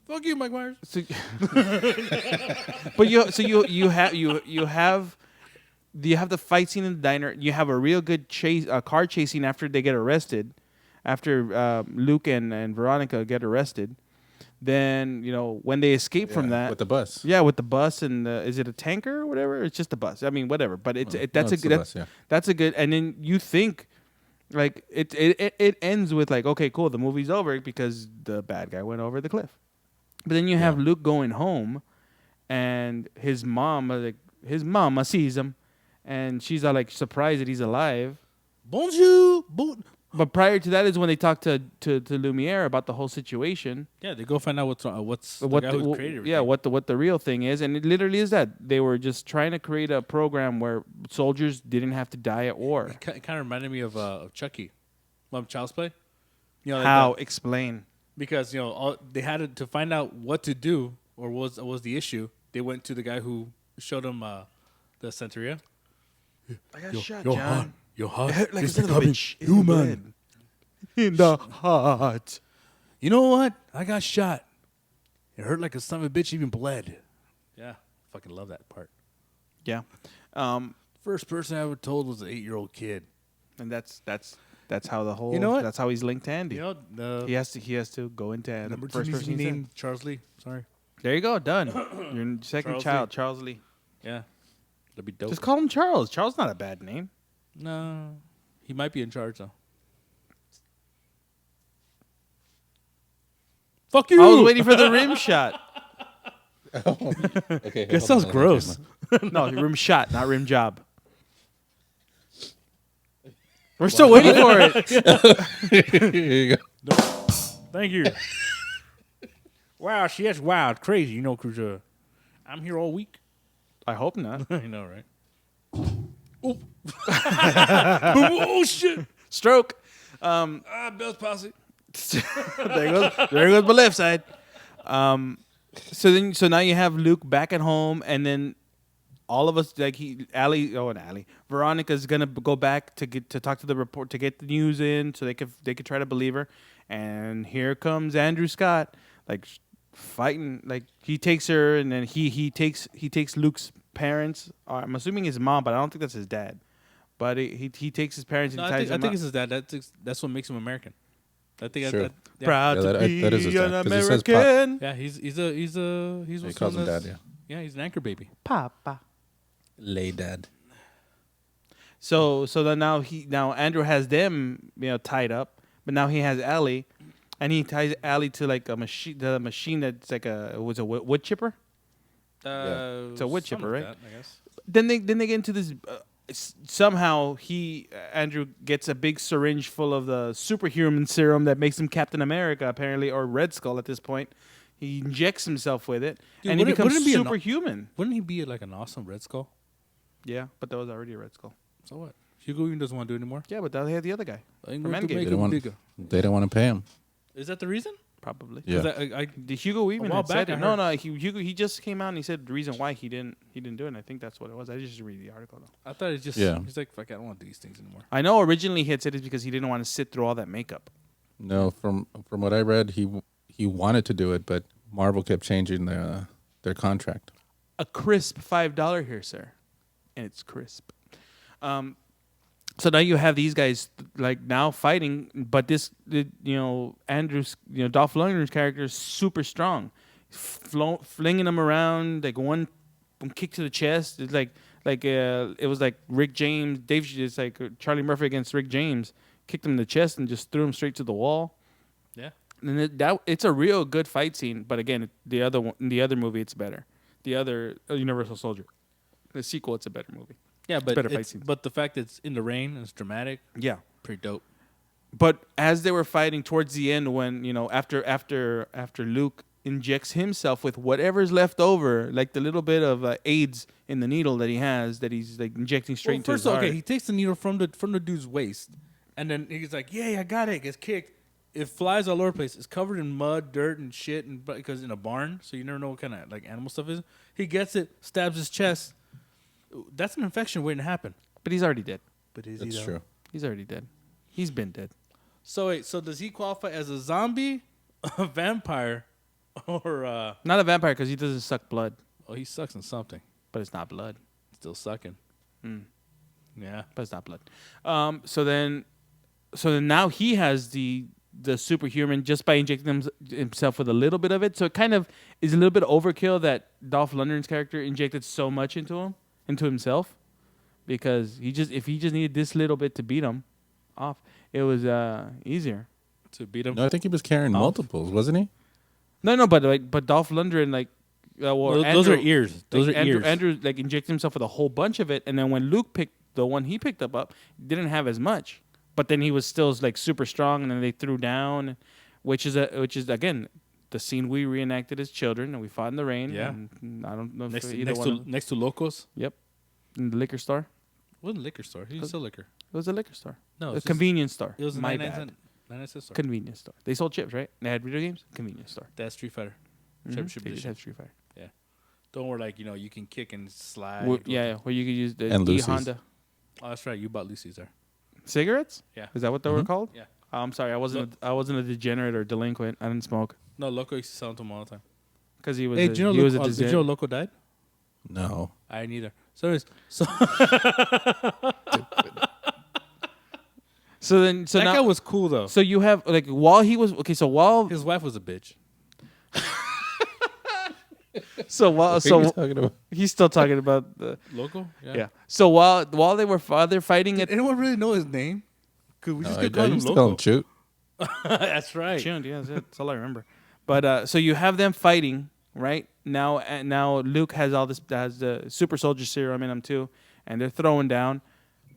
Fuck you, Mike Myers. So, but you have the fight scene in the diner. You have a real good car chasing after they get arrested, after Luke and Veronica get arrested. Then when they escape from that with the bus. Yeah, with the bus and is it a tanker or whatever? It's just a bus. I mean, whatever. But that's a good. And then you think. Like it ends with like, okay, cool, the movie's over because the bad guy went over the cliff. But then you have Luke going home, and his mama sees him, and she's all like surprised that he's alive. Bonjour. But prior to that is when they talk to Lumiere about the whole situation. Yeah, they go find out what's the guy who created everything. Yeah, what the real thing is, and it literally is that they were just trying to create a program where soldiers didn't have to die at war. It kind of reminded me of Chucky, Child's Play. How? Explain. Because they had to find out what to do or was the issue. They went to the guy who showed them the Centuria. I got shot, John. You're hot. Like a son of a bitch. Human. In the heart. You know what? I got shot. It hurt like a son of a bitch, even bled. Yeah. Fucking love that part. Yeah. First person I ever told was an 8-year-old kid. And that's how the whole. You know what? That's how he's linked to Andy. He has to go into number first person named Charles Lee. Sorry. There you go. Done. Your second Charles child, Lee. Charles Lee. Yeah. That'd be dope. Just call him Charles. Charles is not a bad name. No. He might be in charge though. Fuck you! I was waiting for the rim shot. Okay. That sounds gross. No, rim shot, not rim job. We're still waiting for it. Here you go. Thank you. Wow, that's wild, crazy. Cause I'm here all week. I hope not. I know, right? Oh shit! Stroke. Bell's palsy. there goes my left side. So now you have Luke back at home, and then all of us Veronica's gonna go back to talk to the report to get the news in, so they could try to believe her. And here comes Andrew Scott, like fighting, like he takes her, and then he takes Luke's parents. I'm assuming his mom, but I don't think that's his dad. But he takes his parents and ties them up. I think it's his dad. That's what makes him American. I think Sure. Proud to be that is his dad, an 'cause he says pop. American. Yeah, he's He calls him dad, yeah. Yeah, he's an anchor baby. Papa. Lay dad. So then now Andrew has them tied up, but now he has Allie, and he ties Allie to like a machine. The machine that's like a wood chipper. It's a wood chipper, right? That, I guess. Then they get into this. Somehow Andrew gets a big syringe full of the superhuman serum that makes him Captain America, apparently, or Red Skull at this point. He injects himself with it, and he becomes superhuman. Wouldn't he be like an awesome Red Skull? Yeah, but that was already a Red Skull. So what? Hugo even doesn't want to do it anymore. Yeah, but they had the other guy from Endgame. They don't want to pay him. Is that the reason? Probably. Yeah. The Hugo Weaving while had said back, it. I No, Hugo. He just came out and he said the reason why he didn't do it. And I think that's what it was. I just read the article though. I thought it's just. Yeah. He's like, fuck, I don't want these things anymore. I know originally he had said it because he didn't want to sit through all that makeup. No, from what I read, he wanted to do it, but Marvel kept changing their contract. A crisp $5 here, sir, and it's crisp. So now you have these guys like now fighting, but Andrew's, Dolph Lundgren's character is super strong, flinging them around like one kick to the chest. It's like it was like Rick James, it's like Charlie Murphy against Rick James, kicked him in the chest and just threw him straight to the wall. Yeah, and it's a real good fight scene. But again, the other movie, it's better. The other Universal Soldier, the sequel, it's a better movie. Yeah, but better fight scenes. But the fact that it's in the rain and it's dramatic, yeah, pretty dope. But as they were fighting towards the end, when after Luke injects himself with whatever's left over, like the little bit of AIDS in the needle that he has, that he's like injecting straight into his heart. Okay, he takes the needle from the dude's waist, and then he's like, "Yeah, I got it." Gets kicked. It flies all over the place. It's covered in mud, dirt, and shit, and because in a barn, so you never know what kind of like animal stuff is. He gets it, stabs his chest. That's an infection waiting to happen. But he's already dead. But is That's he though? true. He's already dead. He's been dead. So wait, so does he qualify as a zombie, a vampire, or not a vampire because he doesn't suck blood. Oh, he sucks in something, but it's not blood. Still sucking. Yeah, but it's not blood. So then now he has the superhuman just by injecting himself with a little bit of it. So it kind of is a little bit overkill that Dolph Lundgren's character injected so much into himself, because if he just needed this little bit to beat him off, it was easier to beat him. No, I think he was carrying multiples, wasn't he? No, but Dolph Lundgren those Andrew, are ears. Those are ears. Andrew like injected himself with a whole bunch of it, and then when Luke picked the one he picked up, didn't have as much. But then he was still like super strong, and then they threw down, which is again the scene we reenacted as children, and we fought in the rain. Yeah, and I don't know next to Locos. Yep, in the liquor store. It wasn't a liquor store. He used to sell liquor. It was a liquor store. No, a convenience store. It was a 99 cent store. Convenience store. They sold chips, right? They had video games. Convenience store. That's Street Fighter. Championship edition. Street Fighter. Yeah, don't worry. Like you can kick and slide. Where you could use the Honda. Oh, that's right. You bought Lucy's there. Cigarettes? Yeah. Is that what they were called? Yeah. I'm sorry. I wasn't a degenerate or delinquent. I didn't smoke. No, Loco used to sell them to him all the time. Because he was. Hey, did you know Loco died? No. I neither. So then that guy was cool though. So you have while he was while his wife was a bitch. He's still talking about the Loco. Yeah. So while they were fighting, did anyone really know his name? Could we just call him Loco? Call him Choot. That's right. Chund, yeah, that's all I remember. But so you have them fighting right now. Now Luke has the super soldier serum in him too, and they're throwing down.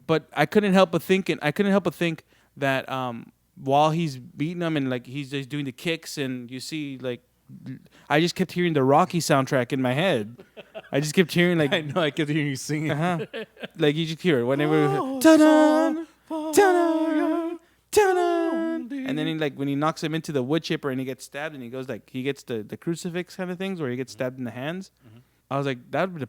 But I couldn't help but think that while he's beating them and he's just doing the kicks, and you see I just kept hearing the Rocky soundtrack in my head. I just kept hearing I know, I kept hearing you singing. You just hear it whenever ta-da, ta-da, ta-da. And then when he knocks him into the wood chipper and he gets stabbed and he goes he gets the crucifix kind of things where he gets stabbed in the hands. I was like, that would be the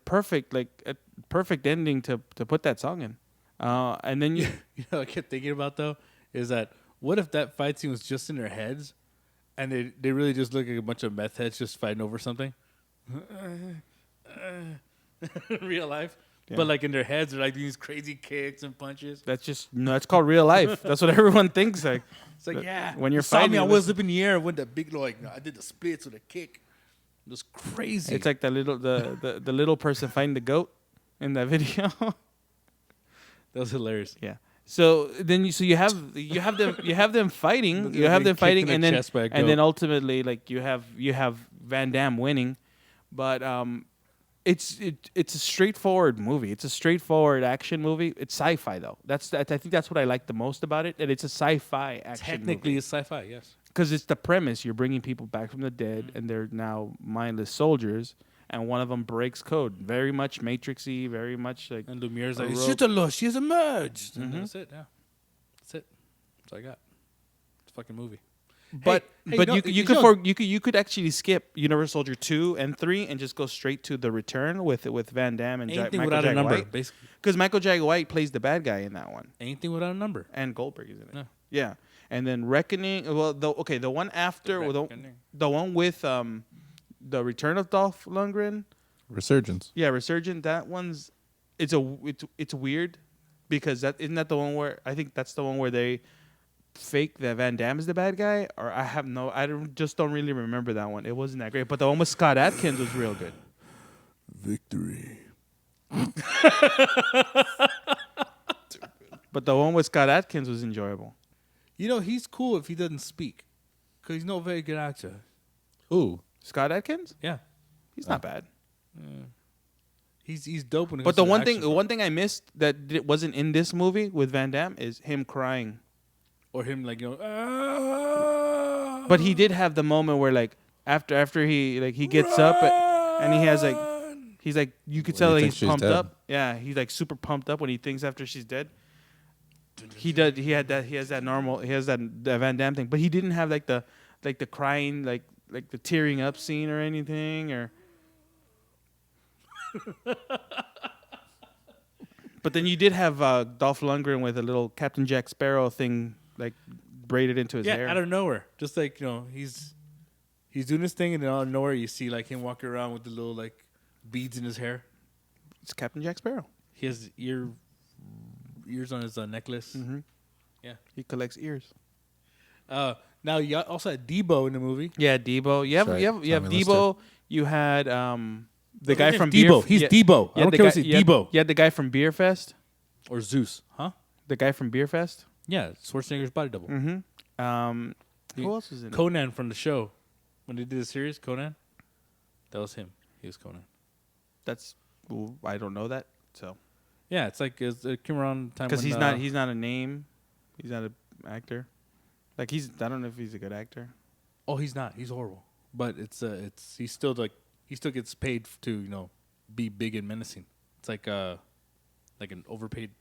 perfect ending to put that song in. And then you know what I kept thinking about though is that what if that fight scene was just in their heads? And they really just look like a bunch of meth heads just fighting over something. Real life. Yeah. But in their heads, they're doing these crazy kicks and punches. That's called real life. That's what everyone thinks. It's yeah. When you're fighting, me, I was up in the air when that big I did the splits with a kick. It was crazy. It's like the little person fighting the goat in that video. That was hilarious. Yeah. So then you have them fighting, and then ultimately you have Van Damme winning, but it's a straightforward movie. It's a straightforward action movie. It's sci-fi though. I think that's what I like the most about it. That it's a sci-fi action. Technically, movie. It's sci-fi, yes. Because it's the premise. You're bringing people back from the dead, and they're now mindless soldiers. And one of them breaks code. Very much Matrix-y, very much And Lumiere's she has emerged. And that's it, yeah. That's it. That's all I got. It's a fucking movie. But you could actually skip Universal Soldier 2 and 3 and just go straight to The Return with Van Damme and Anything Michael without a Jai number, White. basically. Because Michael Jai White plays the bad guy in that one. Anything without a number. And Goldberg is in it. Yeah. Yeah. And then Reckoning. Well, the one after, the one with the Return of Dolph Lundgren. Resurgence. Yeah, Resurgent. That one's it's weird because isn't that the one where I think that's the one where they fake that Van Damme is the bad guy, or I don't really remember that one. It wasn't that great, but the one with Scott Adkins was real good. Victory. But the one with Scott Adkins was enjoyable. You know, he's cool if he doesn't speak, because he's not a very good actor. Ooh, Scott Adkins? Yeah, he's not bad. He's dope. When it But comes the to one thing I missed that wasn't in this movie with Van Damme is him crying. Or him like, you know, But he did have the moment where like after he gets up and he has like he's like you could tell that he's pumped up. Yeah, he's like super pumped up when he thinks after she's dead. He has that Van Damme thing, but he didn't have like the crying like the tearing up scene or anything or. But then you did have Dolph Lundgren with a little Captain Jack Sparrow thing like braided into his hair. Yeah, out of nowhere. Just like, you know, he's doing his thing, and then out of nowhere you see like him walking around with the little like beads in his hair. It's Captain Jack Sparrow. He has ears on his necklace. Mm-hmm. Yeah, he collects ears. Now you also had Debo in the movie. Yeah, Debo. You have Debo. You had the guy from Debo. Beer. He's Debo. I don't care if it's Debo. You had the guy from Beer Fest. Or Zeus, huh? The guy from Beer Fest. Yeah, Schwarzenegger's body double. Mm-hmm. Who else was in it? Conan from the show. When they did the series, Conan. That was him. He was Conan. I don't know that. So. Yeah, it's like it came around time because he's not a name. He's not an actor. Like I don't know if he's a good actor. Oh, he's not. He's horrible. But he's still he still gets paid to, you know, be big and menacing. It's like an overpaid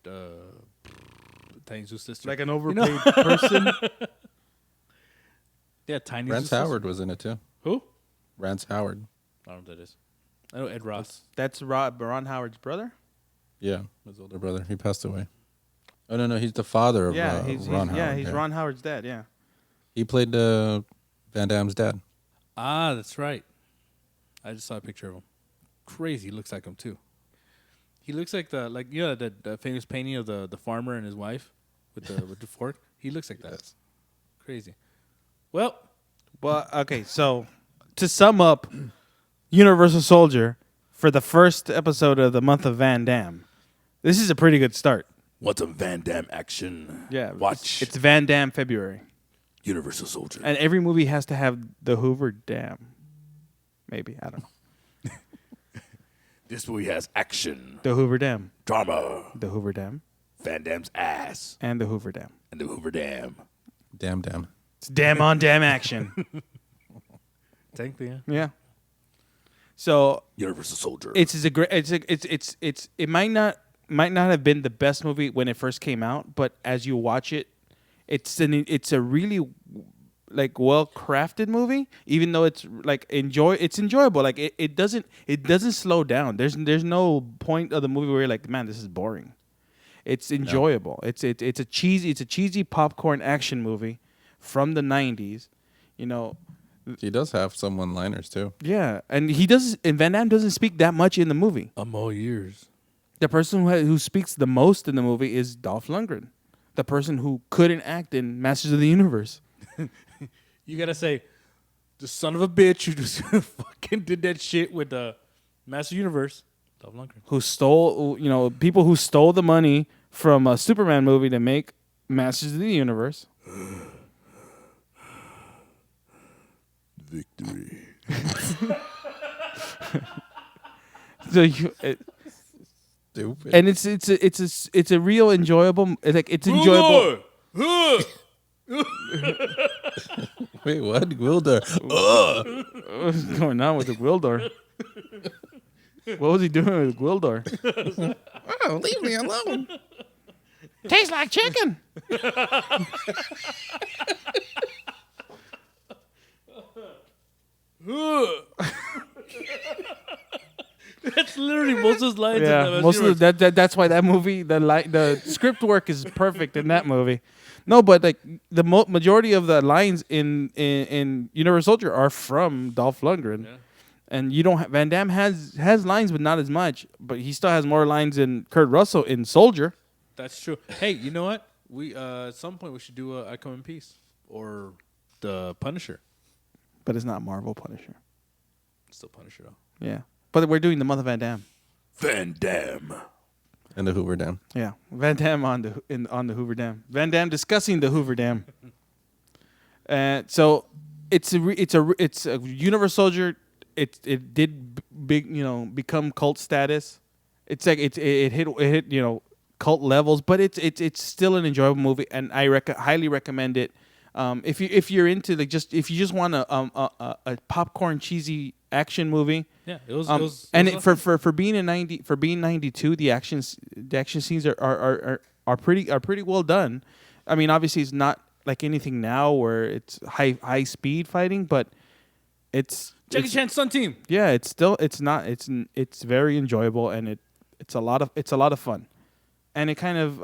Tiny Zeus sister. Like an overpaid person. Yeah, Tiny Rance Zeus Howard sister. was in it too. Who? Rance Howard. I don't know what that is. I know Ed Ross. That's Ron Howard's brother? Yeah, his older brother. He passed away. Oh, no, he's the father of Ron Howard. Yeah, he's Ron Howard's dad, yeah. He played Van Damme's dad. Ah, that's right. I just saw a picture of him. Crazy. He looks like him, too. He looks like the famous painting of the farmer and his wife with the fork. He looks like that. Yes. Crazy. Well, okay, so to sum up Universal Soldier for the first episode of the month of Van Damme, this is a pretty good start. Want some Van Damme action? Yeah. Watch. It's Van Damme February. Universal Soldier. And every movie has to have the Hoover Dam. Maybe. I don't know. This movie has action. The Hoover Dam. Drama. The Hoover Dam. Van Damme's ass. And the Hoover Dam. And the Hoover Dam. Damn. It's damn on damn action. Technically, yeah. Yeah. So Universal Soldier. It might not have been the best movie when it first came out, but as you watch it, it's a really like well crafted movie. Even though it's like it's enjoyable. Like it doesn't slow down. There's no point of the movie where you're like, man, this is boring. It's enjoyable. No. It's a cheesy popcorn action movie from the 90s. You know. He does have some one-liners too. Yeah, and Van Damme doesn't speak that much in the movie. I'm all ears. The person who speaks the most in the movie is Dolph Lundgren, the person who couldn't act in Masters of the Universe. You gotta say, the son of a bitch who just fucking did that shit with the Master Universe, Dolph Lundgren, who stole, people who stole the money from a Superman movie to make Masters of the Universe. Victory. So Stupid. And it's a real enjoyable. It's enjoyable. Wait, what? Gwildor. What's going on with the Gwildor? What was he doing with Gwildor? Oh, leave me alone. Tastes like chicken. That's literally most of his lines. Yeah, most of that's why that movie, the script work is perfect in that movie. No, but like the majority of the lines in Universal Soldier are from Dolph Lundgren, and you don't Van Damme has lines, but not as much. But he still has more lines than Kurt Russell in Soldier. That's true. Hey, you know what? We at some point we should do I Come in Peace or the Punisher. But it's not Marvel Punisher. It's still Punisher though. Yeah, but we're doing the month of Van Damme. Van Damme. And the Hoover Dam. Yeah, Van Damme on the Hoover Dam. Van Damme discussing the Hoover Dam. So it's a Universal Soldier. It did become cult status. It's like it hit cult levels, but it's still an enjoyable movie, and I highly recommend it. If you're into if you just want a popcorn cheesy action movie. Yeah, it was for being 92, the action scenes are pretty well done. I mean, obviously it's not like anything now where it's high speed fighting, but it's Jackie Chan's Sun Team. Yeah, it's it's very enjoyable, and it's a lot of fun. And it kind of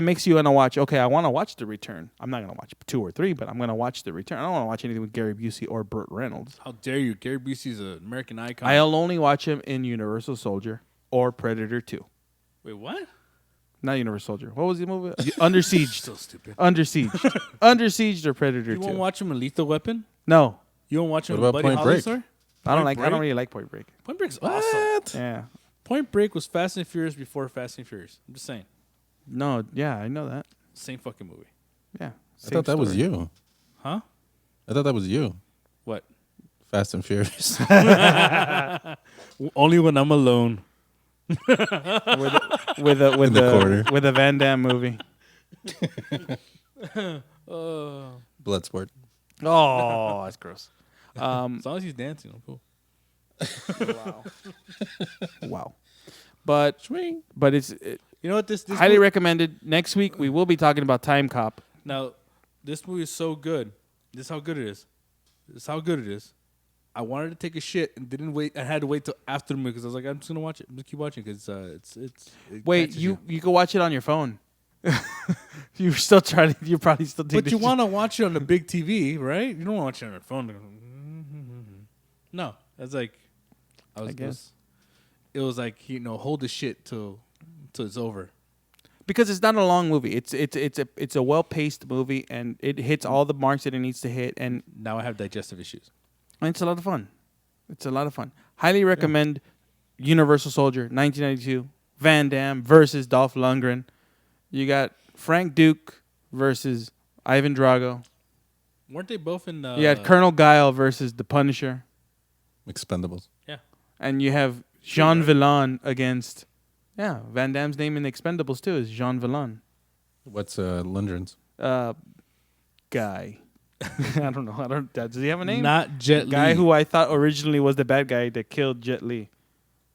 makes you want to watch. Okay, I want to watch The Return. I'm not going to watch 2 or 3, but I'm going to watch The Return. I don't want to watch anything with Gary Busey or Burt Reynolds. How dare you? Gary Busey's an American icon. I'll only watch him in Universal Soldier or Predator 2. Wait, what? Not Universal Soldier. What was the movie? Under Siege. So stupid. Under Siege. Under Siege or Predator 2. You won't watch him in Lethal Weapon? No. You won't watch him What in about Buddy Point Holly Break? Story? I don't really like Point Break. Point Break's awesome. Yeah. Point Break was Fast and Furious before Fast and Furious. I'm just saying. No, yeah, I know that. Same fucking movie. Yeah. I thought that was you. Huh? I thought that was you. What? Fast and Furious. Only when I'm alone. with a Van Damme movie. Bloodsport. Oh, that's gross. As long as he's dancing, I'm cool. Wow. But it's you know what this highly recommended. Next week we will be talking about Time Cop. Now, this movie is so good. This is how good it is. This is how good it is. I wanted to take a shit and didn't wait. I had to wait till after the movie because I was like, I'm just gonna watch it. I'm just keep watching because Wait, you can watch it on your phone. You're still trying to. You're probably still. But you want to watch it on the big TV, right? You don't want to watch it on your phone. No, that's like. I guess. It was like hold the shit till it's over. Because it's not a long movie. It's a well paced movie and it hits all the marks that it needs to hit. And now I have digestive issues. And it's a lot of fun. Highly recommend Universal Soldier 1992. Van Damme versus Dolph Lundgren. You got Frank Duke versus Ivan Drago. Weren't they both in? You had Colonel Guile versus the Punisher. Expendables. Yeah. And you have Jean Villon against. Yeah, Van Damme's name in the Expendables too is Jean Villon. What's Lundgren's? Guy. I don't know. Does he have a name? Not Jet Li. Guy who I thought originally was the bad guy that killed Jet Li.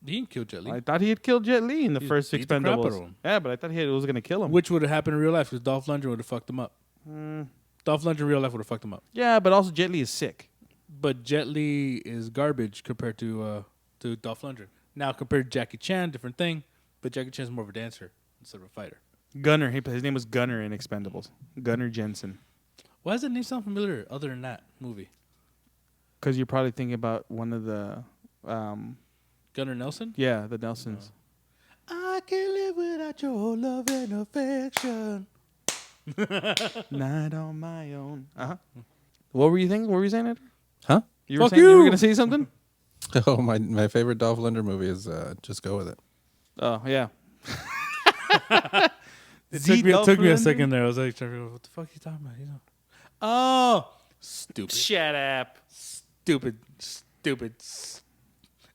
He didn't kill Jet Li. I thought he had killed Jet Li in the first Expendables. Yeah, but I thought he was going to kill him. Which would have happened in real life because Dolph Lundgren would have fucked him up. Dolph Lundgren in real life would have fucked him up. Yeah, but also Jet Li is sick. But Jet Li is garbage compared to Dolph Lundgren. Now, compared to Jackie Chan, different thing. But Jackie Chan's more of a dancer instead of a fighter. Gunner. His name was Gunner in Expendables. Gunner Jensen. Why does that name sound familiar other than that movie? Because you're probably thinking about one of the... Gunnar Nelson? Yeah, the Nelsons. I can't live without your love and affection. Not on my own. Uh-huh. What were you thinking? What were you saying, Edgar? Huh? You were going to say something? Oh, my favorite Dolph Lundgren movie is Just Go With It. Oh, yeah. It took me a second there. I was like, what the fuck are you talking about? Oh, stupid. Shut up. Stupid.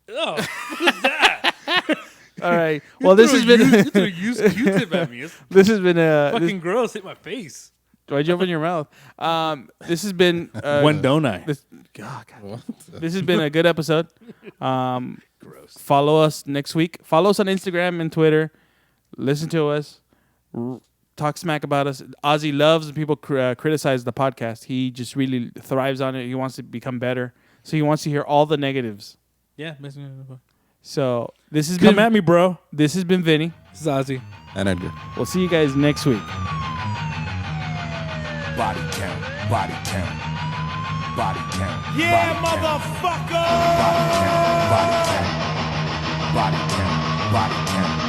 Oh, what was that? All right. Well, this has been... You threw a used Q-tip at me. This has been fucking gross. Hit my face. Why'd you open your mouth? This has been... when don't I? God. This has been a good episode. Gross. Follow us next week. Follow us on Instagram and Twitter. Listen to us. Talk smack about us. Ozzie loves when people criticize the podcast. He just really thrives on it. He wants to become better. So he wants to hear all the negatives. Yeah. So this has Come been at me, bro. This has been Vinny. This is Ozzie. And Edgar. We'll see you guys next week. Body count, body count, body count. Yeah, body motherfucker! count, body count, body count, body count, body count.